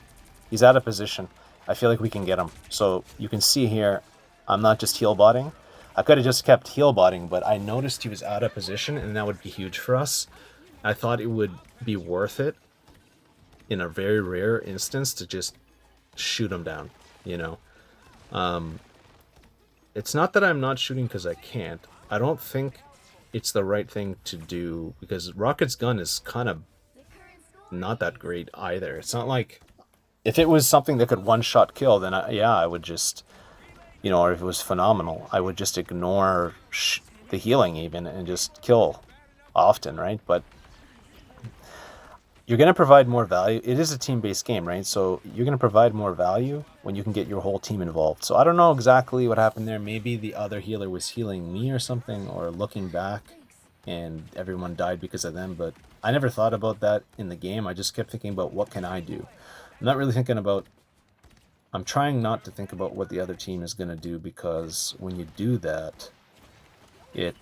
He's out of position. I feel like we can get him. So you can see here, I'm not just heal botting. I could have just kept heal botting, but I noticed he was out of position, and that would be huge for us. I thought it would be worth it in a very rare instance to just shoot him down, you know. It's not that I'm not shooting because I can't. I don't think it's the right thing to do because Rocket's gun is kind of not that great either. It's not like... If it was something that could one-shot kill, then yeah, I would just... You know, or if it was phenomenal, I would just ignore the healing even and just kill often, right? But you're going to provide more value. It is a team-based game, right? So you're going to provide more value when you can get your whole team involved. So I don't know exactly what happened there. Maybe the other healer was healing me or something, or looking back and everyone died because of them. But I never thought about that in the game. I just kept thinking about what can I do. I'm not really thinking about... I'm trying not to think about what the other team is going to do, because when you do that, it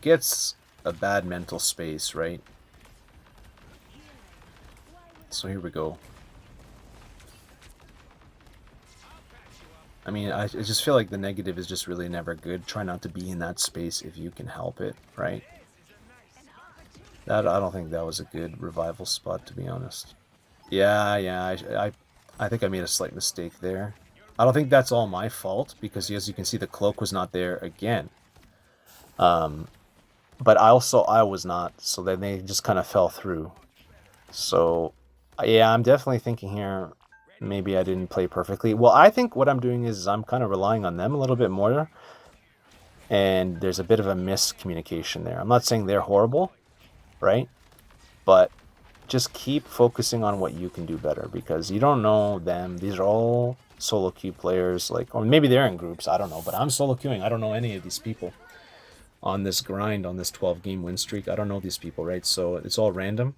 gets a bad mental space, right? So here we go. I mean, I just feel like the negative is just really never good. Try not to be in that space if you can help it, right? That I don't think that was a good revival spot, to be honest. Yeah, I think I made a slight mistake there. I don't think that's all my fault, because as you can see, the cloak was not there again. But I was not, so then they just kind of fell through. So, yeah, I'm definitely thinking here, maybe I didn't play perfectly. Well, I think what I'm doing is I'm kind of relying on them a little bit more, and there's a bit of a miscommunication there. I'm not saying they're horrible, right? But just keep focusing on what you can do better, because you don't know them. These are all solo queue players, like, or maybe they're in groups, I don't know, but I'm solo queuing. I don't know any of these people on this grind, on this 12 game win streak. I don't know these people, right? So it's all random,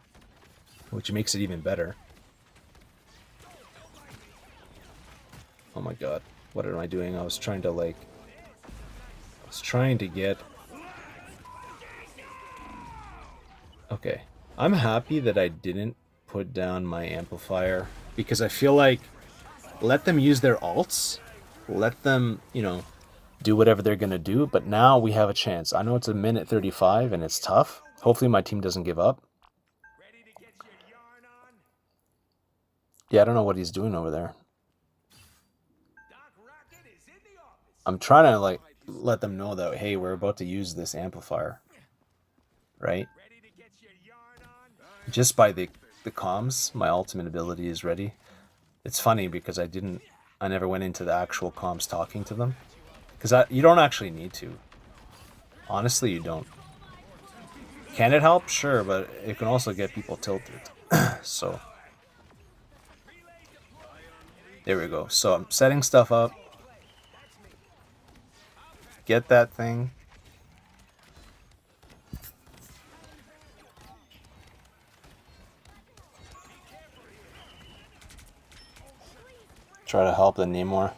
which makes it even better. Oh my god, what am I doing? I was trying to get... Okay, I'm happy that I didn't put down my amplifier, because I feel like, let them use their ults, let them, you know, do whatever they're gonna do, but now we have a chance. I know it's a minute 35 and it's tough. Hopefully my team doesn't give up. Yeah, I don't know what he's doing over there. I'm trying to, like, let them know that, hey, we're about to use this amplifier, right? Just by the comms, my ultimate ability is ready. It's funny because I never went into the actual comms talking to them, because you don't actually need to. Honestly, you don't. Can it help? Sure, but it can also get people tilted. So there we go. So I'm setting stuff up. Get that thing. Try to help the Namor.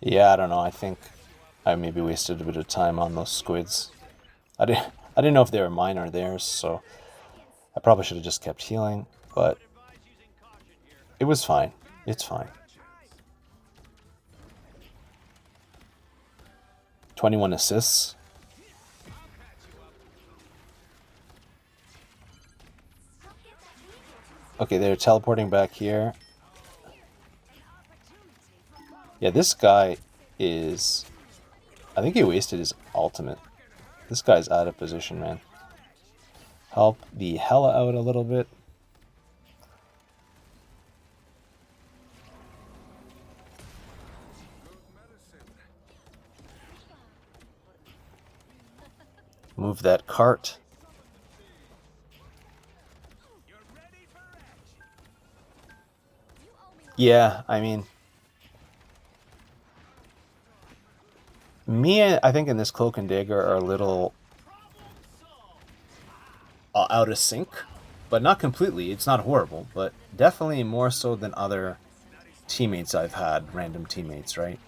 Yeah, I don't know. I think I maybe wasted a bit of time on those squids. I didn't know if they were mine or theirs, so I probably should have just kept healing, but it was fine. It's fine. 21 assists. Okay, they're teleporting back here. Yeah, this guy is... I think he wasted his ultimate. This guy's out of position, man. Help the hella out a little bit. Move that cart. Yeah, I mean... I think in this Cloak and Dagger are a little out of sync, but not completely. It's not horrible, but definitely more so than other teammates I've had, random teammates, right?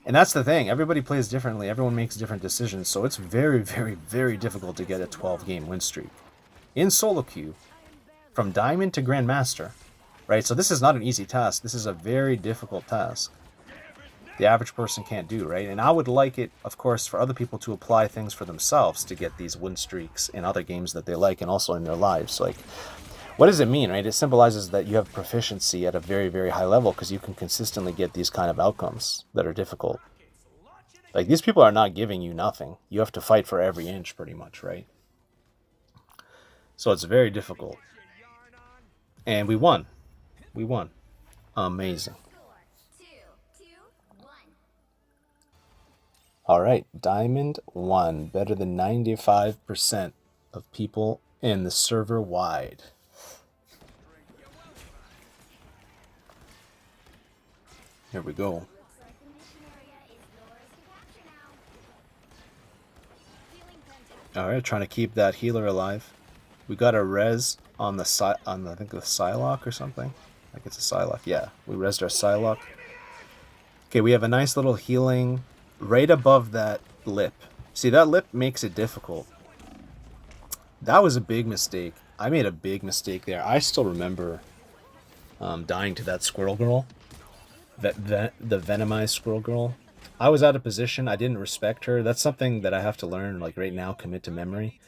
And that's the thing. Everybody plays differently. Everyone makes different decisions, so it's very, very, very difficult to get a 12-game win streak. In solo queue, from Diamond to Grandmaster, right? So this is not an easy task. This is a very difficult task. The average person can't do, right? And I would like it, of course, for other people to apply things for themselves to get these win streaks in other games that they like and also in their lives. Like, what does it mean, right? It symbolizes that you have proficiency at a very, very high level because you can consistently get these kind of outcomes that are difficult. Like, these people are not giving you nothing. You have to fight for every inch, pretty much, right? So it's very difficult. And we won. We won. Amazing. Alright, Diamond 1. Better than 95% of people in the server wide. Here we go. Alright, trying to keep that healer alive. We got a res on the I think the Psylocke or something. I think it's a Psylocke. Yeah, we resed our Psylocke. Okay, we have a nice little healing right above that lip. See, that lip makes it difficult. That was a big mistake. I made a big mistake there. I still remember dying to that squirrel girl. The Venomized squirrel girl. I was out of position. I didn't respect her. That's something that I have to learn, like right now, commit to memory.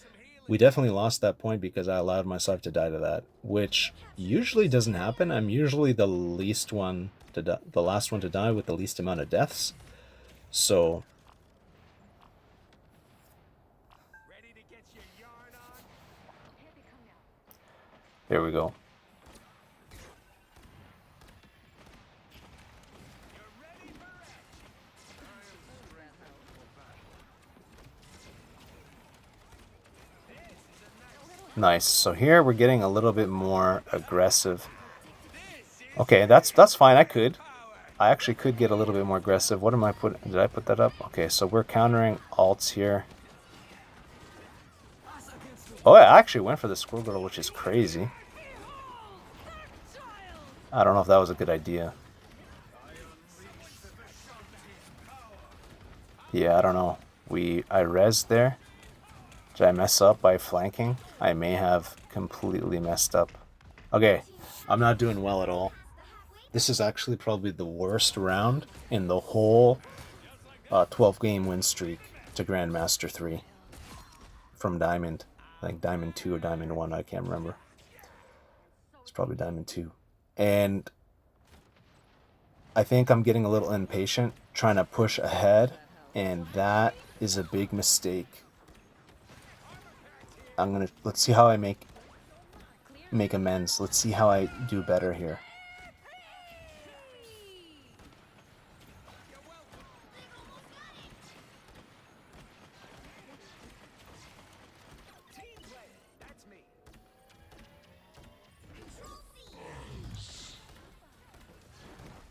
We definitely lost that point because I allowed myself to die to that, which usually doesn't happen. I'm usually the least one to the last one to die with the least amount of deaths. So there we go. Nice. So here we're getting a little bit more aggressive. Okay, that's fine. I actually could get a little bit more aggressive. What am I put? Did I put that up? Okay, so we're countering alts here. Oh, I actually went for the squirrel girl, which is crazy. I don't know if that was a good idea. Yeah, I don't know. I rezzed there. Did I mess up by flanking? I may have completely messed up. Okay, I'm not doing well at all. This is actually probably the worst round in the whole 12-game win streak to Grandmaster 3 from Diamond. I think Diamond 2 or Diamond 1, I can't remember. It's probably Diamond 2. And I think I'm getting a little impatient trying to push ahead, and that is a big mistake. Let's see how I make amends. Let's see how I do better here.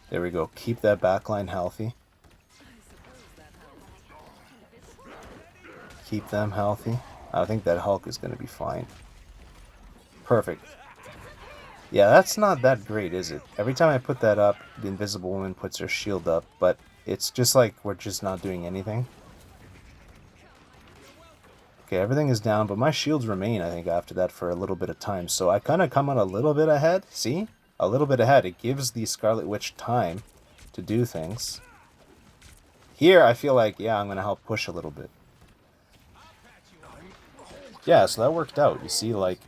There we go. Keep that backline healthy. Keep them healthy. I think that Hulk is going to be fine. Perfect. Yeah, that's not that great, is it? Every time I put that up, the Invisible Woman puts her shield up, but it's just like we're just not doing anything. Okay, everything is down, but my shields remain, I think, after that for a little bit of time. So I kind of come on a little bit ahead. See? A little bit ahead. It gives the Scarlet Witch time to do things. Here, I feel like, yeah, I'm going to help push a little bit. Yeah, so that worked out. You see, like,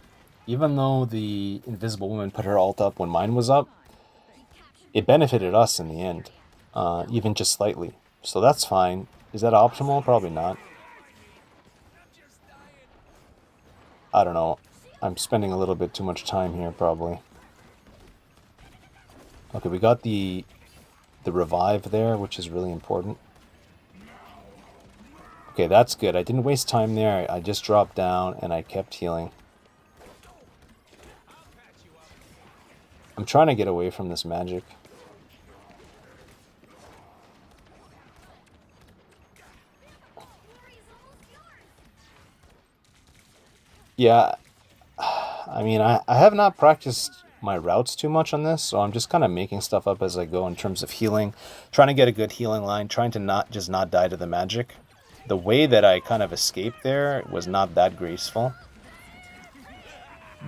even though the Invisible Woman put her ult up when mine was up, it benefited us in the end, even just slightly. So that's fine. Is that optimal? Probably not. I don't know. I'm spending a little bit too much time here, probably. Okay, we got the revive there, which is really important. Okay, that's good. I didn't waste time there. I just dropped down and I kept healing. I'm trying to get away from this magic. Yeah, I mean, I have not practiced my routes too much on this, so I'm just kind of making stuff up as I go in terms of healing. Trying to get a good healing line, trying to not die to the magic. The way that I kind of escaped there was not that graceful.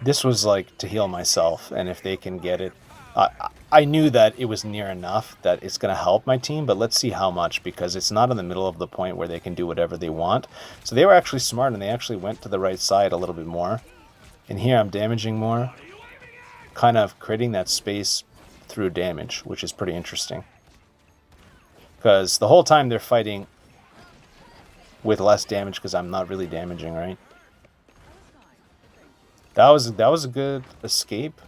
This was like to heal myself, and if they can get it... I knew that it was near enough that it's going to help my team, but let's see how much, because it's not in the middle of the point where they can do whatever they want. So they were actually smart, and they actually went to the right side a little bit more. And here I'm damaging more, kind of creating that space through damage, which is pretty interesting. Because the whole time they're fighting with less damage because I'm not really damaging, right? That was a good escape.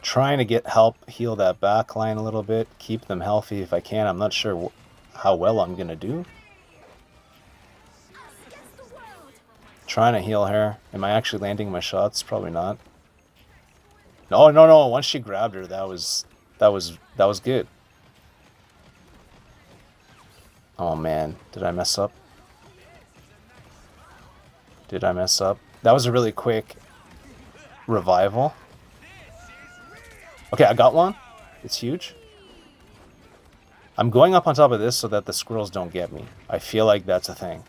Trying to get help heal that back line a little bit, keep them healthy if I can. I'm not sure how well I'm gonna do. Trying to heal her. Am I actually landing my shots? Probably not. No, no, no. Once she grabbed her, that was good. Oh man, did I mess up? Did I mess up? That was a really quick revival. Okay, I got one. It's huge. I'm going up on top of this so that the squirrels don't get me. I feel like that's a thing.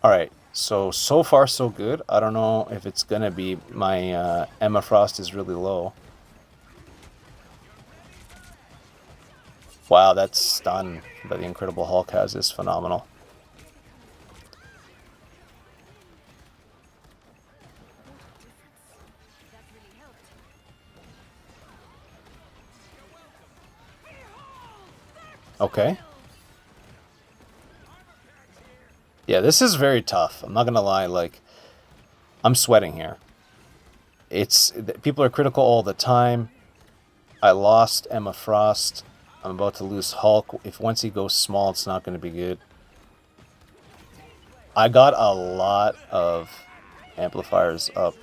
Alright, so far so good. I don't know if it's gonna be. My Emma Frost is really low. Wow, that stun that the Incredible Hulk has is phenomenal. Okay. Yeah, this is very tough. I'm not gonna lie, like, I'm sweating here. People are critical all the time. I lost Emma Frost. I'm about to lose Hulk. If once he goes small, it's not going to be good. I got a lot of amplifiers up.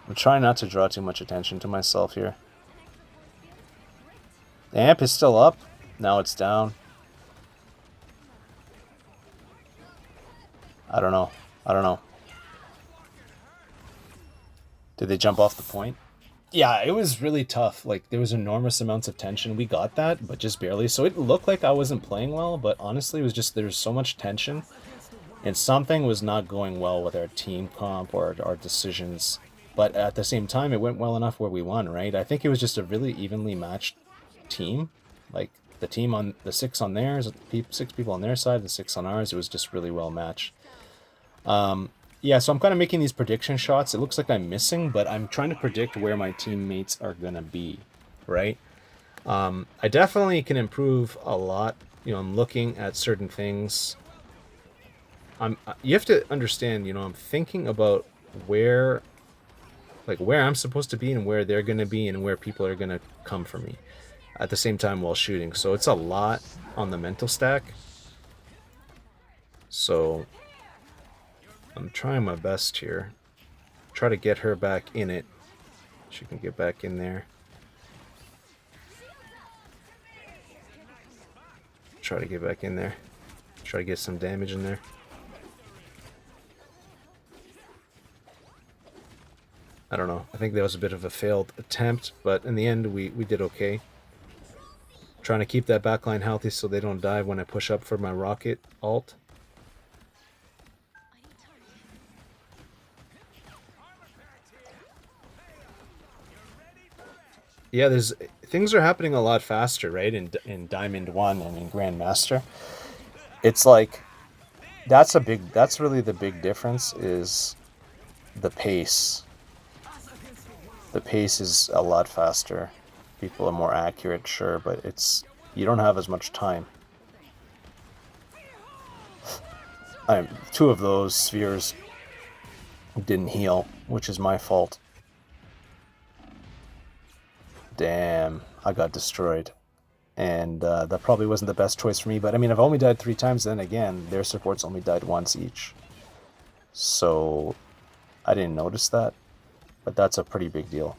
I'm trying not to draw too much attention to myself here. The amp is still up. Now it's down. I don't know. I don't know. Did they jump off the point? Yeah, it was really tough. Like, there was enormous amounts of tension. We got that, but just barely. So it looked like I wasn't playing well, but honestly, it was just there was so much tension, and something was not going well with our team comp or our decisions. But at the same time, it went well enough where we won, right? I think it was just a really evenly matched team. Like, the team on the 6 on theirs, 6 people on their side, the 6 on ours. It was just really well matched. Yeah, so I'm kind of making these prediction shots. It looks like I'm missing, but I'm trying to predict where my teammates are going to be, right? I definitely can improve a lot. You know, I'm looking at certain things. You have to understand, you know, I'm thinking about where I'm supposed to be and where they're going to be and where people are going to come for me at the same time while shooting. So it's a lot on the mental stack. So I'm trying my best here. Try to get her back in it. She can get back in there. Try to get back in there. Try to get some damage in there. I don't know. I think that was a bit of a failed attempt, but in the end we did okay. Trying to keep that backline healthy so they don't die when I push up for my rocket ult. Yeah, things are happening a lot faster, right? In Diamond 1 and in Grandmaster. It's like that's really the big difference is the pace. The pace is a lot faster. People are more accurate, sure, but you don't have as much time. Two of those spheres didn't heal, which is my fault. Damn, I got destroyed. And that probably wasn't the best choice for me, but I mean, I've only died 3 times, then again, their supports only died once each. So, I didn't notice that, but that's a pretty big deal.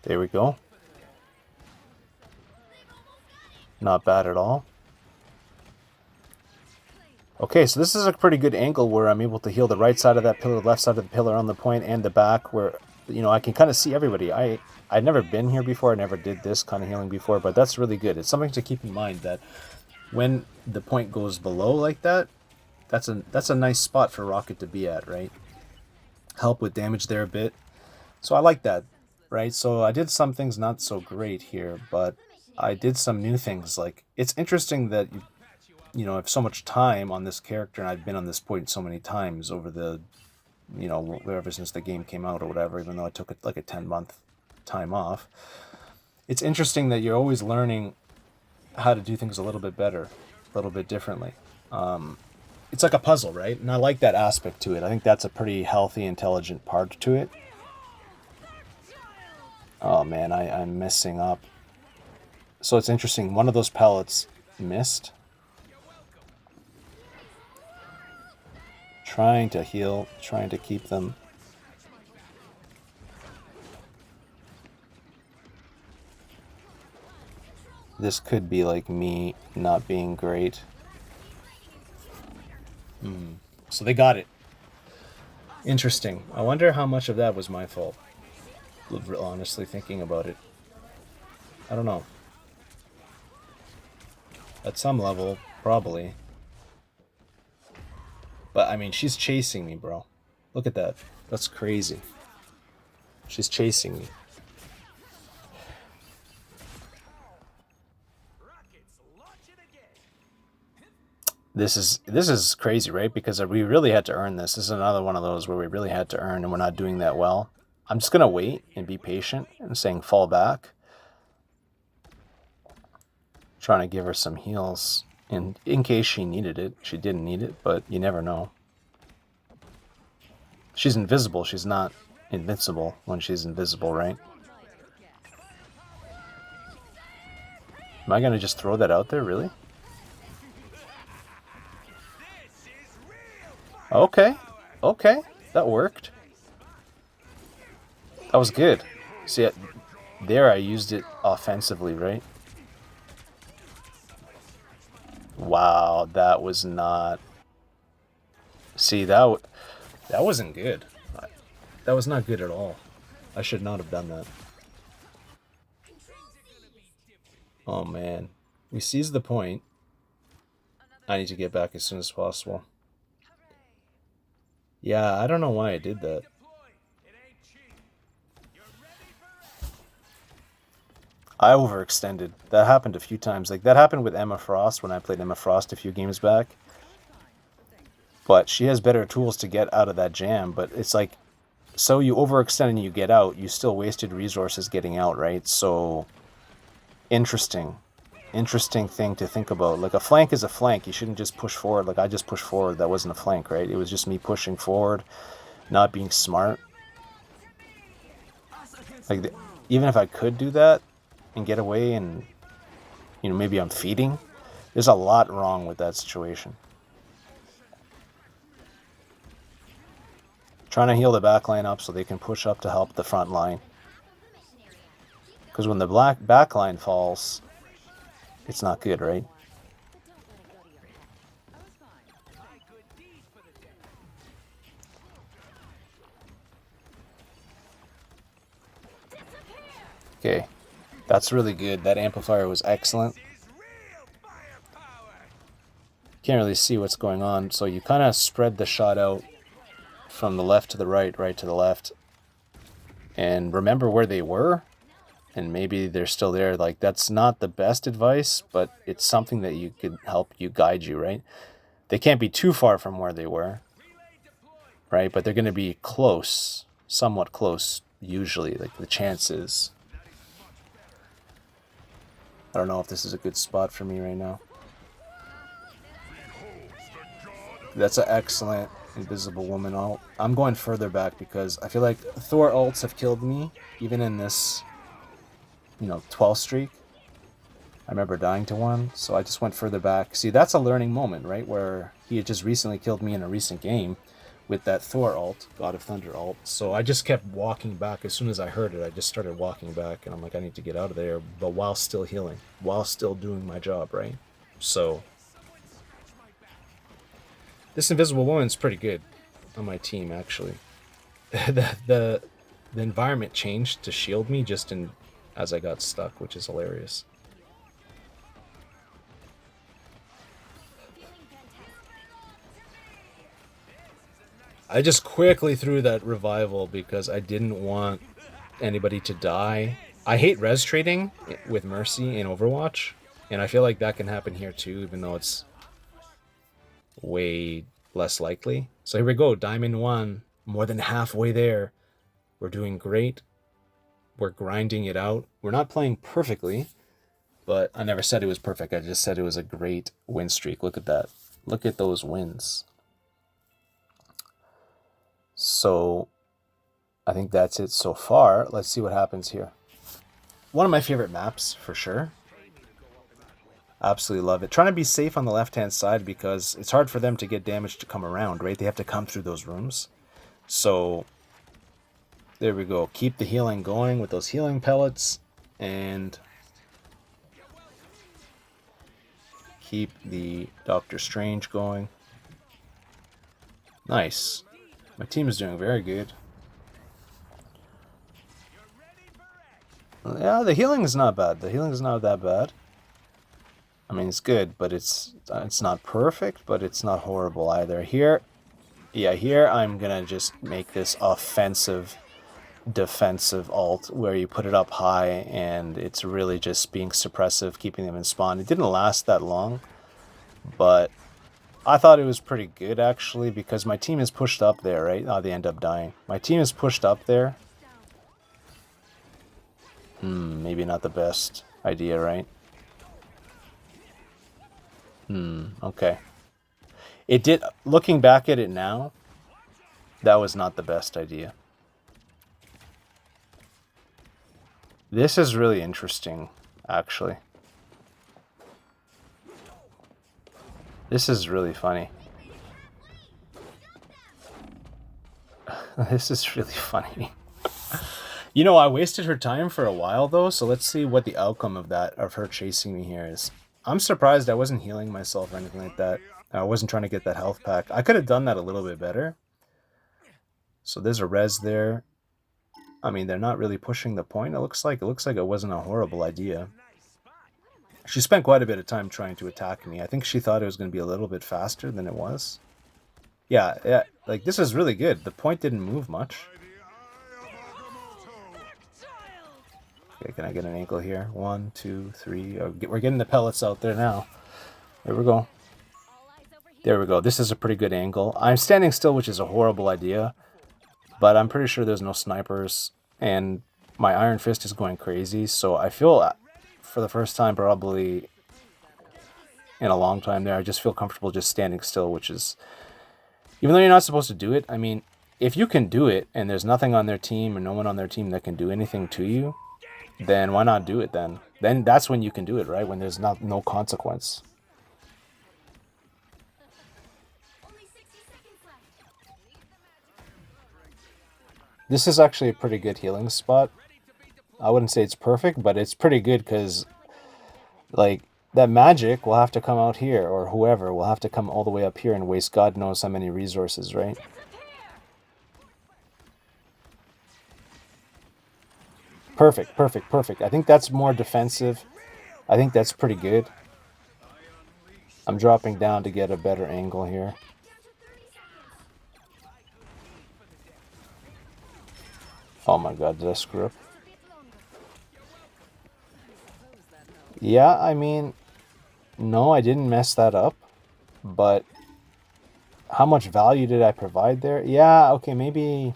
There we go. Not bad at all. Okay, so this is a pretty good angle where I'm able to heal the right side of that pillar, the left side of the pillar on the point, and the back, where, you know, I can kind of see everybody. I'd never been here before, I never did this kind of healing before, but that's really good. It's something to keep in mind that when the point goes below like that, that's a nice spot for Rocket to be at, right? Help with damage there a bit. So I like that, right? So I did some things not so great here, but I did some new things. Like, it's interesting that you know, I have so much time on this character, and I've been on this point so many times over the, you know, ever since the game came out or whatever, even though I took like a 10-month time off. It's interesting that you're always learning how to do things a little bit better, a little bit differently. It's like a puzzle, right? And I like that aspect to it. I think that's a pretty healthy, intelligent part to it. Oh man, I'm messing up. So it's interesting. One of those pellets missed. Trying to heal, trying to keep them. This could be like me not being great. So they got it. Interesting. I wonder how much of that was my fault. Honestly, thinking about it. I don't know. At some level, probably. But, I mean, she's chasing me, bro. Look at that. That's crazy. She's chasing me. This is crazy, right? Because we really had to earn this. This is another one of those where we really had to earn and we're not doing that well. I'm just going to wait and be patient and saying fall back. Trying to give her some heals in case she needed it. She didn't need it, but you never know. She's invisible. She's not invincible when she's invisible, right? Am I going to just throw that out there, really? Okay. Okay. That worked. That was good. See, there I used it offensively, right? Wow, that was not... See, that wasn't good. That was not good at all. I should not have done that. Oh, man. We seized the point. I need to get back as soon as possible. Yeah, I don't know why I did that. I overextended. That happened a few times. Like, that happened with Emma Frost when I played Emma Frost a few games back. But she has better tools to get out of that jam. But it's like, so you overextend and you get out, you still wasted resources getting out, right? So, interesting. Interesting thing to think about. Like, a flank is a flank. You shouldn't just push forward. Like, I just pushed forward. That wasn't a flank, right? It was just me pushing forward, not being smart. Like, even if I could do that and get away and, you know, maybe I'm feeding, there's a lot wrong with that situation. Trying to heal the back line up so they can push up to help the front line. Because when the back line falls, it's not good, right? Okay, that's really good. That amplifier was excellent. Can't really see what's going on, so you kind of spread the shot out from the left to the right, right to the left, and remember where they were, and maybe they're still there. Like, that's not the best advice, but it's something that you could help you guide you, right? They can't be too far from where they were, right? But they're going to be close, somewhat close, usually, like the chances. I don't know if this is a good spot for me right now. That's an excellent Invisible Woman ult. I'm going further back because I feel like Thor ults have killed me, even in this, 12 streak. I remember dying to one, so I just went further back. See, that's a learning moment, right? Where he had just recently killed me in a recent game with that Thor ult, God of Thunder ult. So I just kept walking back. As soon as I heard it, I just started walking back, and I'm like, I need to get out of there, but while still healing, while still doing my job, right? So this Invisible Woman's pretty good on my team, actually. the environment changed to shield me just as I got stuck, which is hilarious. I just quickly threw that revival because I didn't want anybody to die. I hate res trading with Mercy in Overwatch, and I feel like that can happen here too, even though it's way less likely. So here we go, Diamond 1, more than halfway there. We're doing great. We're grinding it out. We're not playing perfectly, but I never said it was perfect. I just said it was a great win streak. Look at that. Look at those wins. So I think that's it so far. Let's see what happens here. One of my favorite maps, for sure. Absolutely love it. Trying to be safe on the left-hand side because it's hard for them to get damage to come around, right? They have to come through those rooms. So there we go. Keep the healing going with those healing pellets and keep the Doctor Strange going. Nice. My team is doing very good. Yeah, the healing is not bad. The healing is not that bad. I mean, it's good, but it's not perfect, but it's not horrible either. Here, yeah, here I'm gonna just make this offensive defensive ult where you put it up high and it's really just being suppressive, keeping them in spawn. It didn't last that long, but I thought it was pretty good actually because my team is pushed up there, right? Oh, they end up dying. My team is pushed up there. Maybe not the best idea, right? Okay. It did, looking back at it now, that was not the best idea. This is really interesting, actually. This is really funny. This is really funny. You know, I wasted her time for a while, though, so let's see what the outcome of that, of her chasing me here is. I'm surprised I wasn't healing myself or anything like that. I wasn't trying to get that health pack. I could have done that a little bit better. So there's a res there. I mean, they're not really pushing the point. It looks like it wasn't a horrible idea. She spent quite a bit of time trying to attack me. I think she thought it was going to be a little bit faster than it was. Yeah, like this is really good. The point didn't move much. Okay, can I get an ankle here? 1, 2, 3. Oh, we're getting the pellets out there now. There we go. There we go. This is a pretty good angle. I'm standing still, which is a horrible idea. But I'm pretty sure there's no snipers. And my Iron Fist is going crazy. So I feel, for the first time probably in a long time there, I just feel comfortable just standing still, which is... Even though you're not supposed to do it, I mean, if you can do it and there's nothing on their team or no one on their team that can do anything to you, then why not do it then? Then that's when you can do it, right? When there's no consequence. This is actually a pretty good healing spot. I wouldn't say it's perfect, but it's pretty good because, like, that magic will have to come out here, or whoever will have to come all the way up here and waste God knows how many resources, right? Perfect, perfect, perfect. I think that's more defensive. I think that's pretty good. I'm dropping down to get a better angle here. Oh my god, did I screw up? Yeah, I mean, no, I didn't mess that up. But how much value did I provide there? Yeah, okay, maybe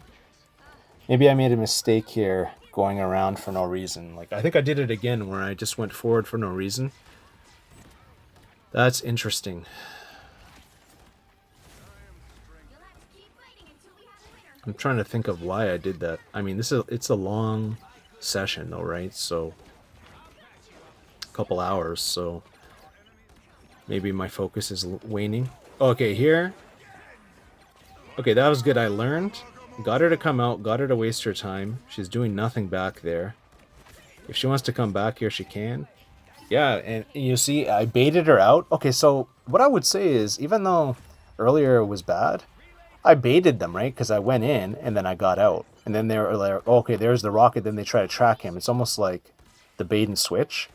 I made a mistake here going around for no reason. Like, I think I did it again where I just went forward for no reason. That's interesting. I'm trying to think of why I did that. I mean, it's a long session though, right? So a couple hours, so maybe my focus is waning. Okay, here. Okay, that was good. I learned. Got her to come out, got her to waste her time. She's doing nothing back there. If she wants to come back here, she can. Yeah, and you see, I baited her out. Okay, so what I would say is, even though earlier it was bad, I baited them, right? Because I went in, and then I got out. And then they were like, oh, okay, there's the rocket, then they try to track him. It's almost like the bait and switch.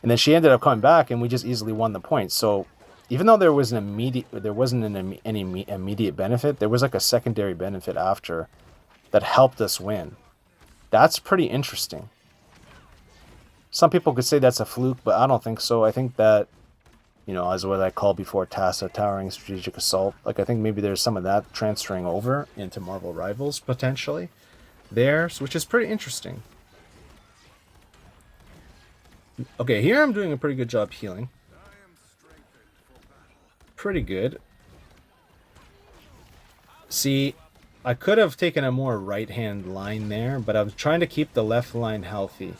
And then she ended up coming back, and we just easily won the point. So even though there wasn't any immediate benefit, there was like a secondary benefit after that helped us win. That's pretty interesting. Some people could say that's a fluke, but I don't think so. I think that, you know, as what I called before, TASA, Towering Strategic Assault. Like, I think maybe there's some of that transferring over into Marvel Rivals, potentially, there, which is pretty interesting. Okay, here I'm doing a pretty good job healing. Pretty good. See, I could have taken a more right-hand line there, but I was trying to keep the left line healthy,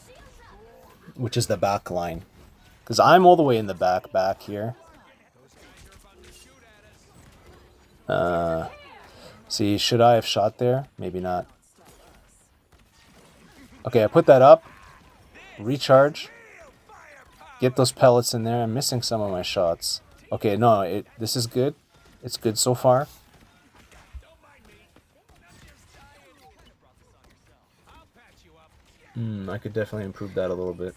which is the back line. Because I'm all the way in the back here. See, should I have shot there? Maybe not. Okay, I put that up. Recharge. Get those pellets in there. I'm missing some of my shots. Okay, no, this is good. It's good so far. I could definitely improve that a little bit.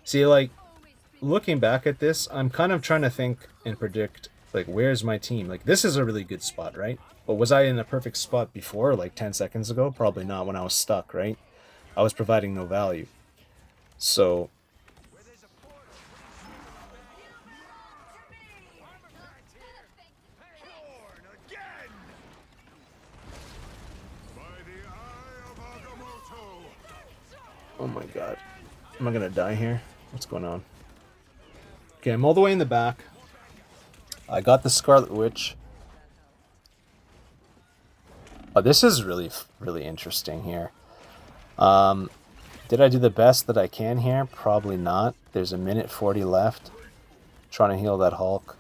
See, like, looking back at this, I'm kind of trying to think and predict, like, where's my team? Like, this is a really good spot, right? But was I in a perfect spot before, like 10 seconds ago? Probably not, when I was stuck, right? I was providing no value. So, oh my god. Am I gonna die here? What's going on? Okay, I'm all the way in the back. I got the Scarlet Witch. Oh, this is really, really interesting here. Did I do the best that I can here? Probably not. There's a minute 40 left. Trying to heal that Hulk.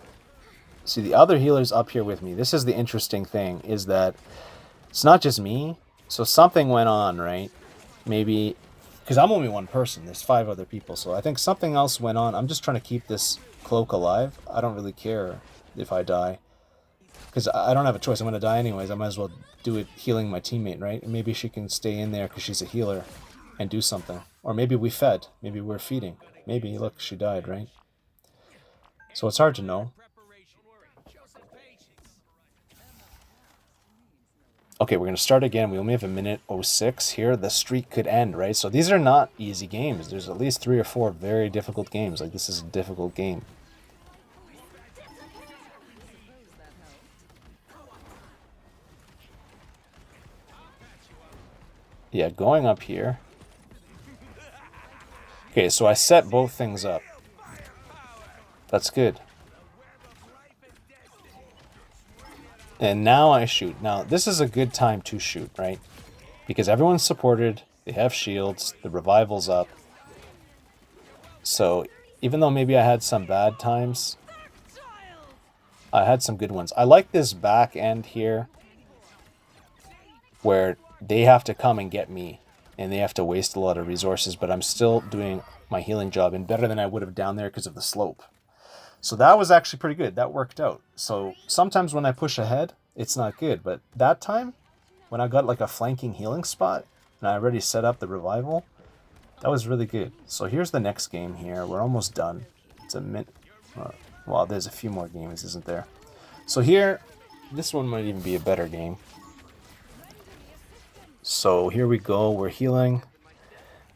See, the other healer's up here with me. This is the interesting thing, is that it's not just me. So something went on, right? Maybe, because I'm only one person. There's 5 other people. So I think something else went on. I'm just trying to keep this cloak alive. I don't really care if I die, because I don't have a choice. I'm going to die anyways. I might as well do it healing my teammate, right? And maybe she can stay in there because she's a healer and do something. Or maybe we fed. Maybe we're feeding. Maybe, look, she died, right? So it's hard to know. Okay, we're going to start again. We only have a minute 06 here. The streak could end, right? So these are not easy games. There's at least 3 or 4 very difficult games. Like, this is a difficult game. Yeah, going up here. Okay, so I set both things up. That's good. And now I shoot. Now, this is a good time to shoot, right? Because everyone's supported, they have shields, the revival's up. So, even though maybe I had some bad times, I had some good ones. I like this back end here, where they have to come and get me, and they have to waste a lot of resources, but I'm still doing my healing job, and better than I would have down there because of the slope. So that was actually pretty good. That worked out. So sometimes when I push ahead, it's not good. But that time, when I got like a flanking healing spot, and I already set up the revival, that was really good. So here's the next game here. We're almost done. It's a minute. Well, there's a few more games, isn't there? So here, this one might even be a better game. So here we go. We're healing.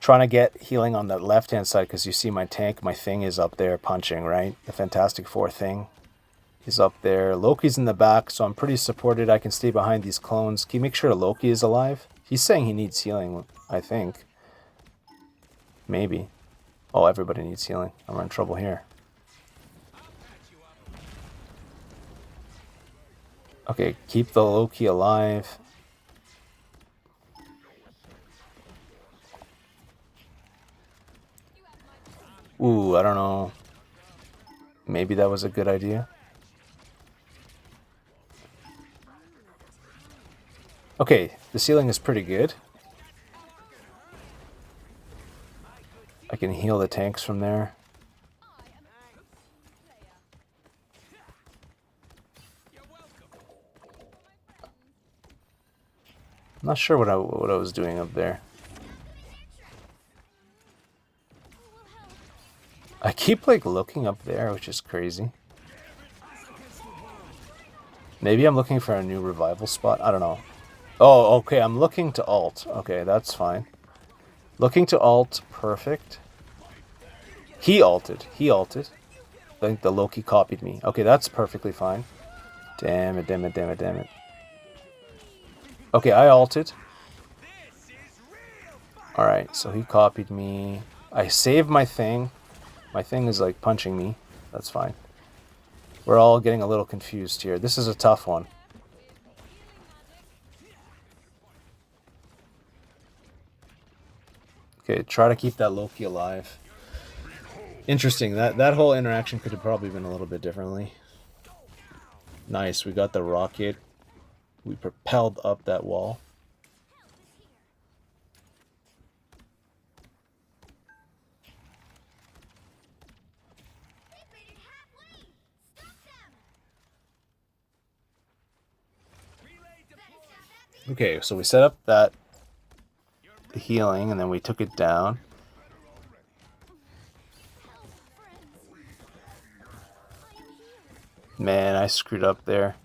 Trying to get healing on the left-hand side because you see my tank, my thing is up there punching, right? The Fantastic Four thing is up there. Loki's in the back, so I'm pretty supported. I can stay behind these clones. Can you make sure Loki is alive? He's saying he needs healing, I think. Maybe. Oh, everybody needs healing. I'm in trouble here. Okay, keep the Loki alive. Ooh, I don't know. Maybe that was a good idea. Okay, the ceiling is pretty good. I can heal the tanks from there. I'm not sure what I was doing up there. I keep like looking up there, which is crazy. Maybe I'm looking for a new revival spot. I don't know. Oh, okay, I'm looking to alt. Okay, that's fine. Looking to alt, perfect. He alted. I think the Loki copied me. Okay, that's perfectly fine. Damn it, damn it, damn it, damn it. Okay, I alted. Alright, so he copied me. I saved my thing. My thing is like punching me. That's fine. We're all getting a little confused here. This is a tough one. Okay, try to keep that Loki alive. Interesting. That whole interaction could have probably been a little bit differently. Nice. We got the rocket. We propelled up that wall. Okay, so we set up that healing, and then we took it down. Man, I screwed up there.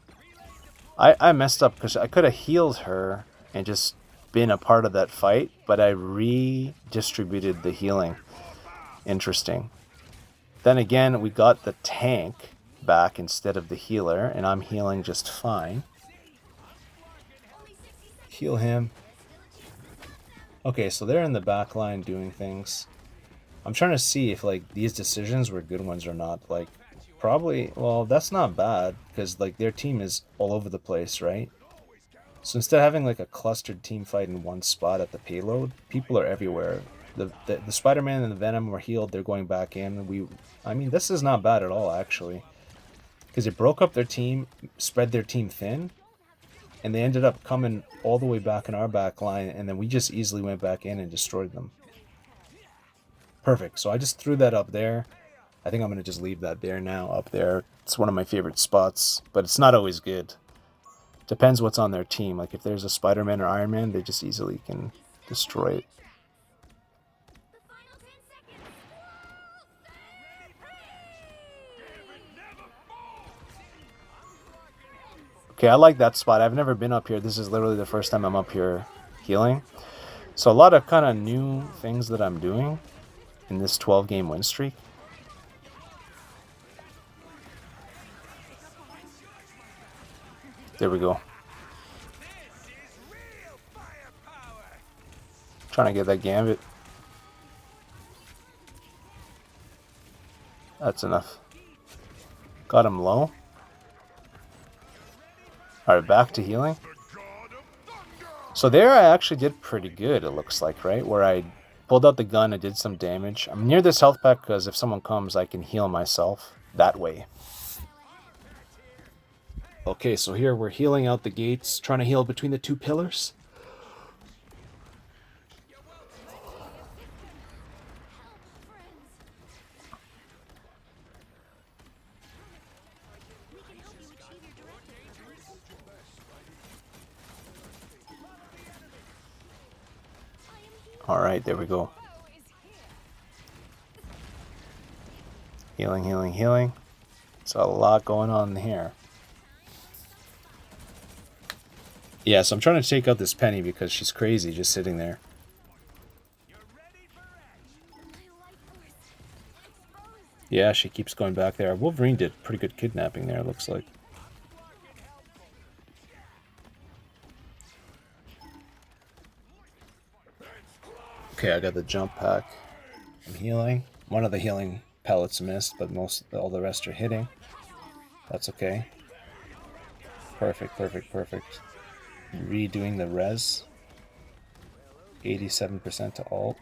I messed up because I could have healed her and just been a part of that fight, but I redistributed the healing. Interesting. Then again, we got the tank back instead of the healer, and I'm healing just fine. Heal him. Okay, so they're in the back line doing things. I'm trying to see if, like, these decisions were good ones or not. Like, probably, well, that's not bad, because, like, their team is all over the place, right? So instead of having, like, a clustered team fight in one spot at the payload, people are everywhere. The Spider-Man and the Venom were healed, they're going back in. I mean, this is not bad at all, actually. Because it broke up their team, spread their team thin, and they ended up coming all the way back in our back line, and then we just easily went back in and destroyed them. Perfect. So I just threw that up there. I think I'm going to just leave that there now, up there. It's one of my favorite spots, but it's not always good. Depends what's on their team. Like if there's a Spider-Man or Iron Man, they just easily can destroy it. Okay, I like that spot. I've never been up here. This is literally the first time I'm up here healing. So a lot of kind of new things that I'm doing in this 12-game win streak. There we go. Trying to get that gambit. That's enough. Got him low. Alright, back to healing. So there I actually did pretty good, it looks like, right? Where I pulled out the gun, I did some damage. I'm near this health pack because if someone comes, I can heal myself that way. Okay, so here we're healing out the gates, trying to heal between the two pillars. Alright, there we go. Healing, healing, healing. There's a lot going on here. Yeah, so I'm trying to take out this Penny because she's crazy just sitting there. Yeah, she keeps going back there. Wolverine did pretty good kidnapping there, it looks like. Okay, I got the jump pack. I'm healing. One of the healing pellets missed, but all the rest are hitting. That's okay. Perfect, perfect, perfect. Redoing the res. 87% to alt.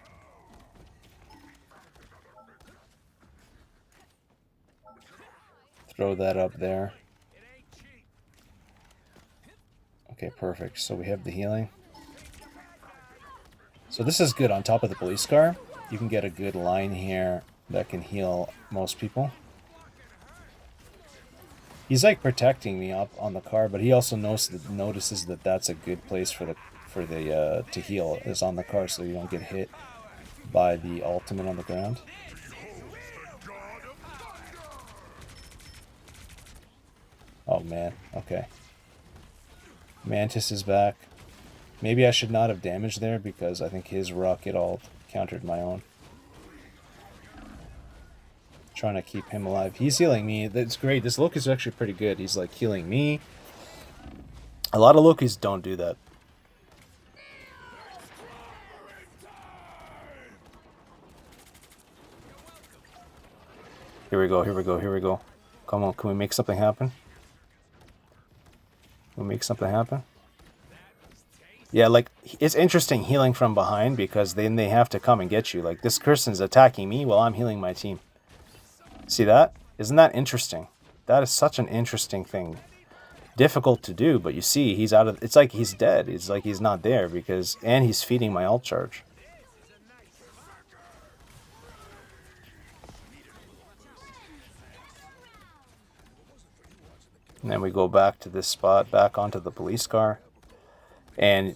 Throw that up there. Okay, perfect. So we have the healing. So this is good. On top of the police car, you can get a good line here that can heal most people. He's like protecting me up on the car, but he also notices that that's a good place for the to heal is on the car, so you don't get hit by the ultimate on the ground. Oh man, okay. Mantis is back. Maybe I should not have damaged there because I think his rocket ult countered my own. Trying to keep him alive. He's healing me. That's great. This Loki is actually pretty good. He's like healing me. A lot of Lokis don't do that. Here we go, here we go, here we go. Come on, can we make something happen? Can we make something happen? Yeah, like, it's interesting healing from behind because then they have to come and get you. Like, this person's attacking me while I'm healing my team. See that? Isn't that interesting? That is such an interesting thing. Difficult to do, but you see, he's out of... It's like he's dead. It's like he's not there because... And he's feeding my ult charge. And then we go back to this spot, back onto the police car. And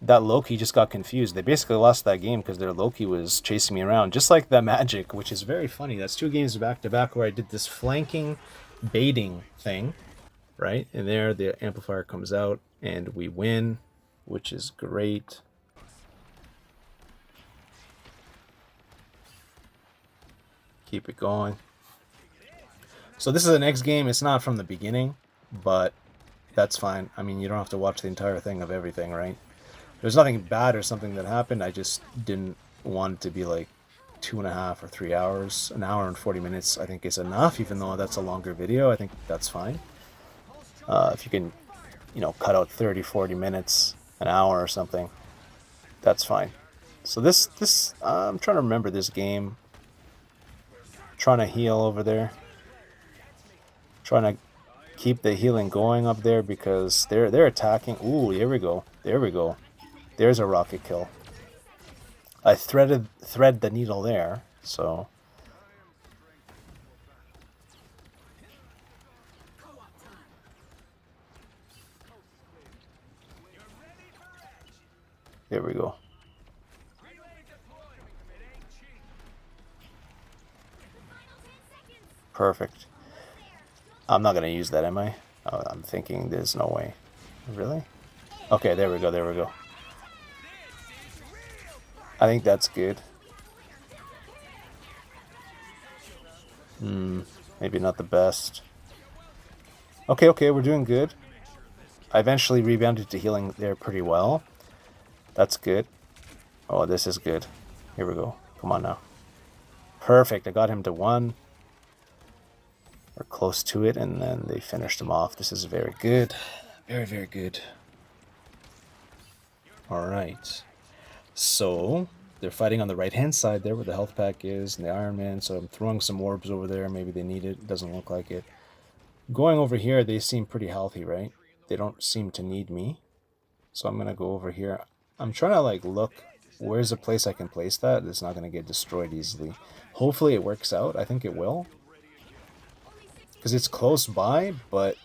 that Loki just got confused. They basically lost that game because their Loki was chasing me around, just like that Magic, which is very funny. That's 2 games back to back where I did this flanking baiting thing, right? And there the amplifier comes out and we win, which is great. Keep it going. So this is the next game. It's not from the beginning, but that's fine. I mean, you don't have to watch the entire thing of everything, right? There's nothing bad or something that happened. I just didn't want it to be like 2.5 or 3 hours. An hour and 40 minutes, I think, is enough, even though that's a longer video. I think that's fine. If you can, you know, cut out 30, 40 minutes, an hour or something, that's fine. So this I'm trying to remember this game. Trying to heal over there. Trying to keep the healing going up there because they're attacking. Ooh, here we go. There we go. There's a rocket kill. I thread the needle there, so there we go. Perfect. I'm not gonna use that, am I? Oh, I'm thinking there's no way. Really? Okay, there we go, there we go. I think that's good. Maybe not the best. Okay, okay, we're doing good. I eventually rebounded to healing there pretty well. That's good. Oh, this is good. Here we go. Come on now. Perfect. I got him to 1. Or close to it, and then they finished him off. This is very good. Very, very good. Alright. So, they're fighting on the right-hand side there where the health pack is and the Iron Man, so I'm throwing some orbs over there. Maybe they need it. Doesn't look like it. Going over here, they seem pretty healthy, right? They don't seem to need me. So I'm going to go over here. I'm trying to, like, look. Where's a place I can place that? It's not going to get destroyed easily. Hopefully it works out. I think it will. Because it's close by, but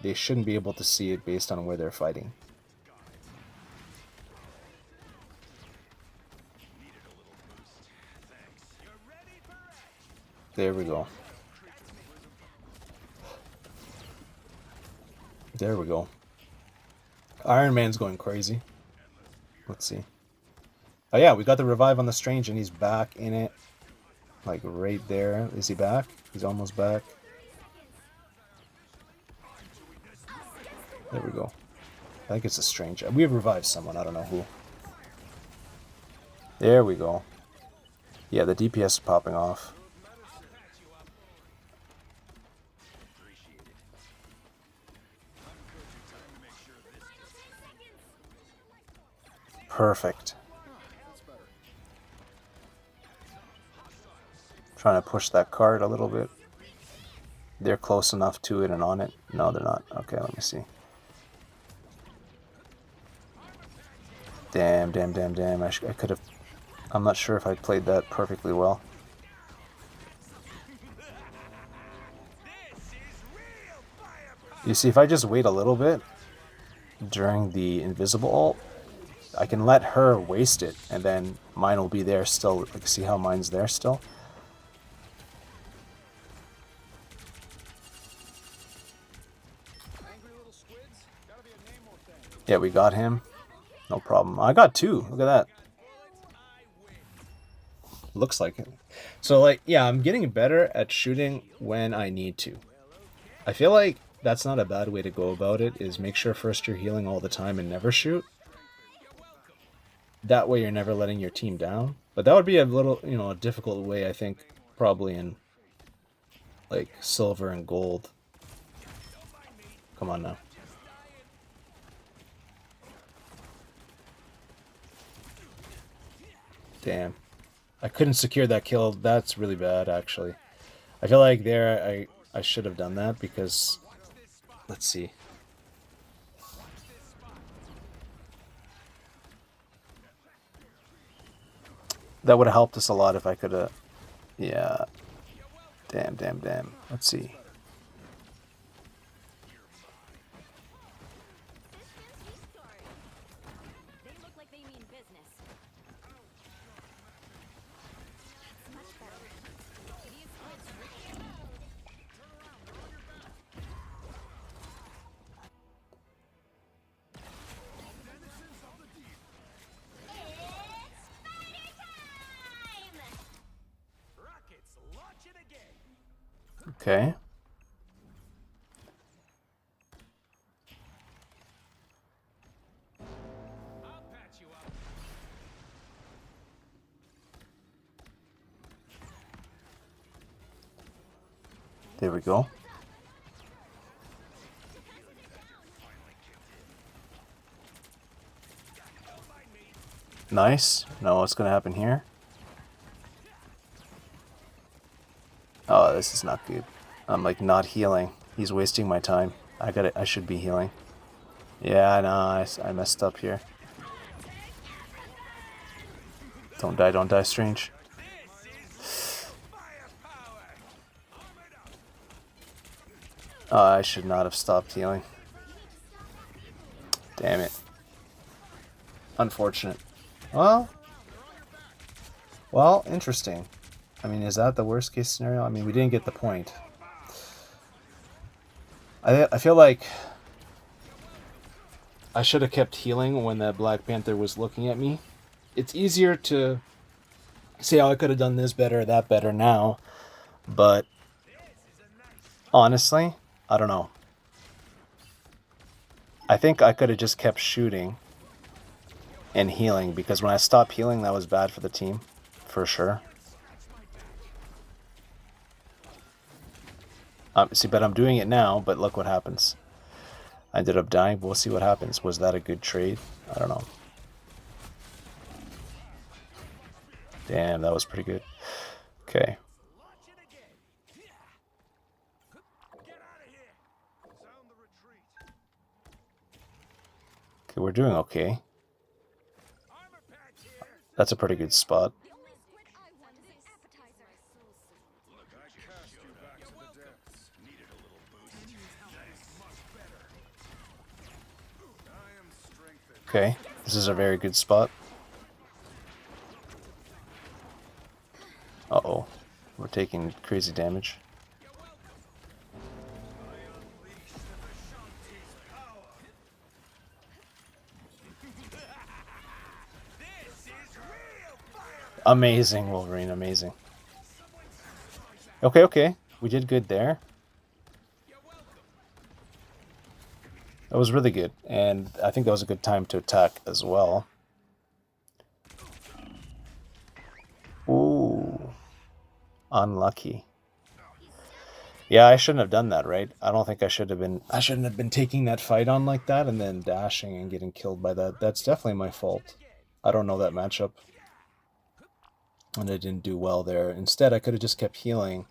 they shouldn't be able to see it based on where they're fighting. There we go. There we go. Iron Man's going crazy. Let's see. Oh yeah, we got the revive on the Strange and he's back in it. Like right there. Is he back? He's almost back. There we go. I think it's a Strange. We have revived someone. I don't know who. There we go. Yeah, the DPS is popping off. Perfect. Trying to push that card a little bit. They're close enough to it and on it. No, they're not. Okay, let me see. Damn, damn, damn, damn. I could have... I'm not sure if I played that perfectly well. You see, if I just wait a little bit during the invisible ult, I can let her waste it, and then mine will be there still. Like, see how mine's there still? Yeah, we got him. No problem. I got 2. Look at that. Looks like it. So, like, yeah, I'm getting better at shooting when I need to. I feel like that's not a bad way to go about it, is make sure first you're healing all the time and never shoot. That way you're never letting your team down. But that would be a little, you know, a difficult way, I think, probably in, like, silver and gold. Come on now. Damn. I couldn't secure that kill. That's really bad, actually. I feel like there I should have done that because... Let's see. That would have helped us a lot if I could have... Yeah. Damn, damn, damn. Let's see. Okay. There we go. Nice. Now what's gonna happen here? Oh, this is not good. I'm like not healing. He's wasting my time. I should be healing. Yeah, no, I messed up here. Don't die, Strange. I should not have stopped healing. Damn it. Unfortunate. Well, interesting. I mean, is that the worst case scenario? I mean, we didn't get the point. I feel like I should have kept healing when that Black Panther was looking at me. It's easier to say, oh, I could have done this better, that better now, but honestly, I don't know. I think I could have just kept shooting and healing, because when I stopped healing, that was bad for the team, for sure. See, but I'm doing it now, but look what happens. I ended up dying, but we'll see what happens. Was that a good trade? I don't know. Damn, that was pretty good. Okay. Okay, we're doing okay. That's a pretty good spot. Okay, this is a very good spot. Uh-oh, we're taking crazy damage. Amazing, Wolverine, amazing. Okay, we did good there. That was really good, and I think that was a good time to attack as well. Ooh. Unlucky. Yeah, I shouldn't have done that, right? I don't think I shouldn't have been taking that fight on like that and then dashing and getting killed by that. That's definitely my fault. I don't know that matchup. And I didn't do well there. Instead, I could have just kept healing,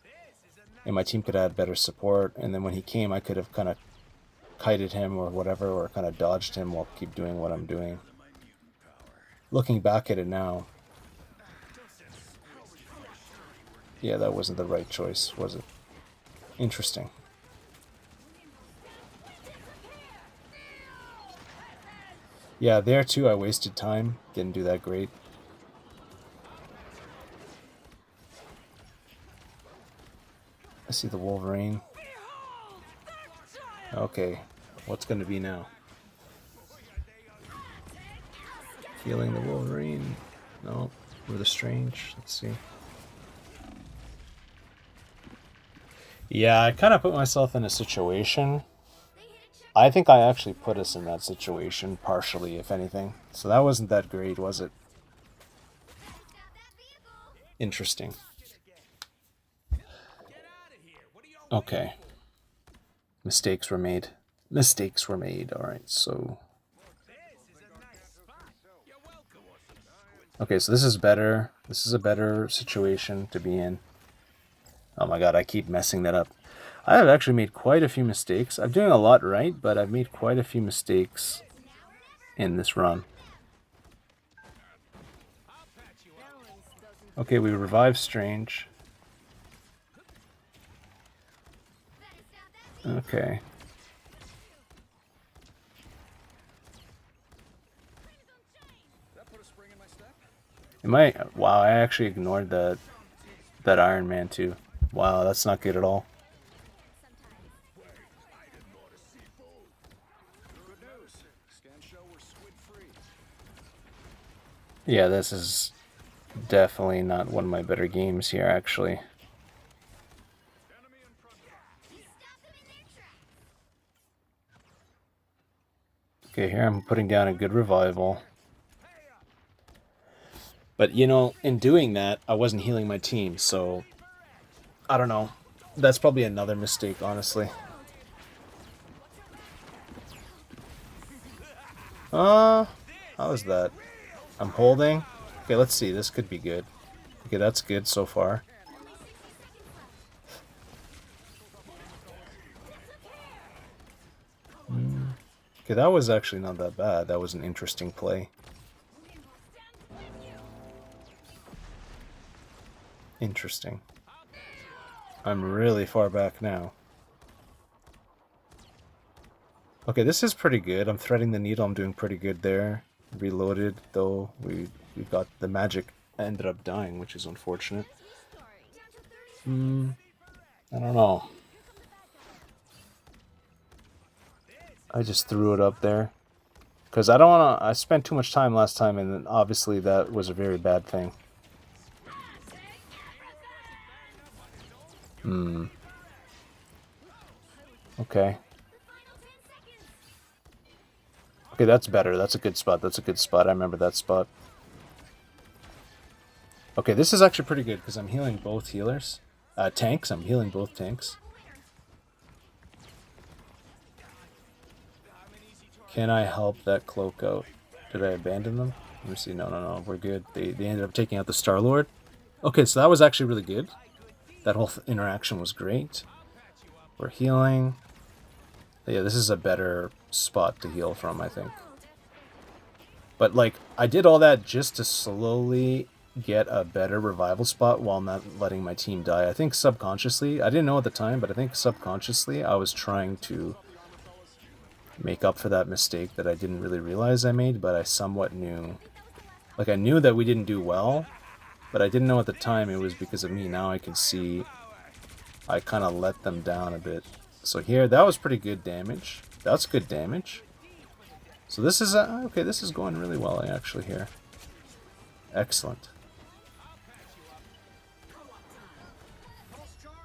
and my team could have had better support, and then when he came, I could have kind of kited him or whatever, or kind of dodged him while keep doing what I'm doing. Looking back at it now, yeah, that wasn't the right choice, was it? Interesting. Yeah, there too, I wasted time. Didn't do that great. I see the Wolverine. Okay, what's going to be now? Healing the Wolverine. No, we're the Strange. Let's see. Yeah, I kind of put myself in a situation. I think I actually put us in that situation, partially, if anything. So that wasn't that great, was it? Interesting. Okay. Mistakes were made. Mistakes were made. Alright, so... Okay, so this is better. This is a better situation to be in. Oh my god, I keep messing that up. I have actually made quite a few mistakes. I'm doing a lot right, but I've made quite a few mistakes in this run. Okay, we revive Strange. Okay. Wow, I actually ignored that Iron Man too. Wow, that's not good at all. Yeah, this is definitely not one of my better games here, actually. Okay, here I'm putting down a good revival. But, you know, in doing that, I wasn't healing my team, so... I don't know. That's probably another mistake, honestly. How is that? I'm holding. Okay, let's see. This could be good. Okay, that's good so far. Okay, that was actually not that bad. That was an interesting play. Interesting. I'm really far back now. Okay, this is pretty good. I'm threading the needle. I'm doing pretty good there. Reloaded, though. We got the magic. Ended up dying, which is unfortunate. I don't know. I just threw it up there. Because I don't want to... I spent too much time last time, and obviously that was a very bad thing. Okay. Okay, that's better. That's a good spot. That's a good spot. I remember that spot. Okay, this is actually pretty good, because I'm healing both healers. Tanks. I'm healing both tanks. Can I help that cloak out? Did I abandon them? Let me see. No. We're good. They ended up taking out the Star-Lord. Okay, so that was actually really good. That whole interaction was great. We're healing. Yeah, this is a better spot to heal from, I think. But, like, I did all that just to slowly get a better revival spot while not letting my team die. I think subconsciously, I didn't know at the time, but I think subconsciously I was trying to make up for that mistake that I didn't really realize I made, but I somewhat knew. Like, I knew that we didn't do well, but I didn't know at the time it was because of me. Now I can see I kind of let them down a bit. So here, that was pretty good damage. That's good damage. So this is, okay, this is going really well actually here. Excellent.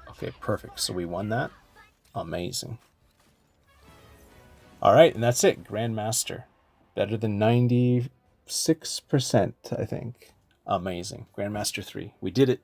Okay, perfect. So we won that. Amazing. Alright, and that's it. Grandmaster. Better than 96%, I think. Amazing. Grandmaster 3. We did it.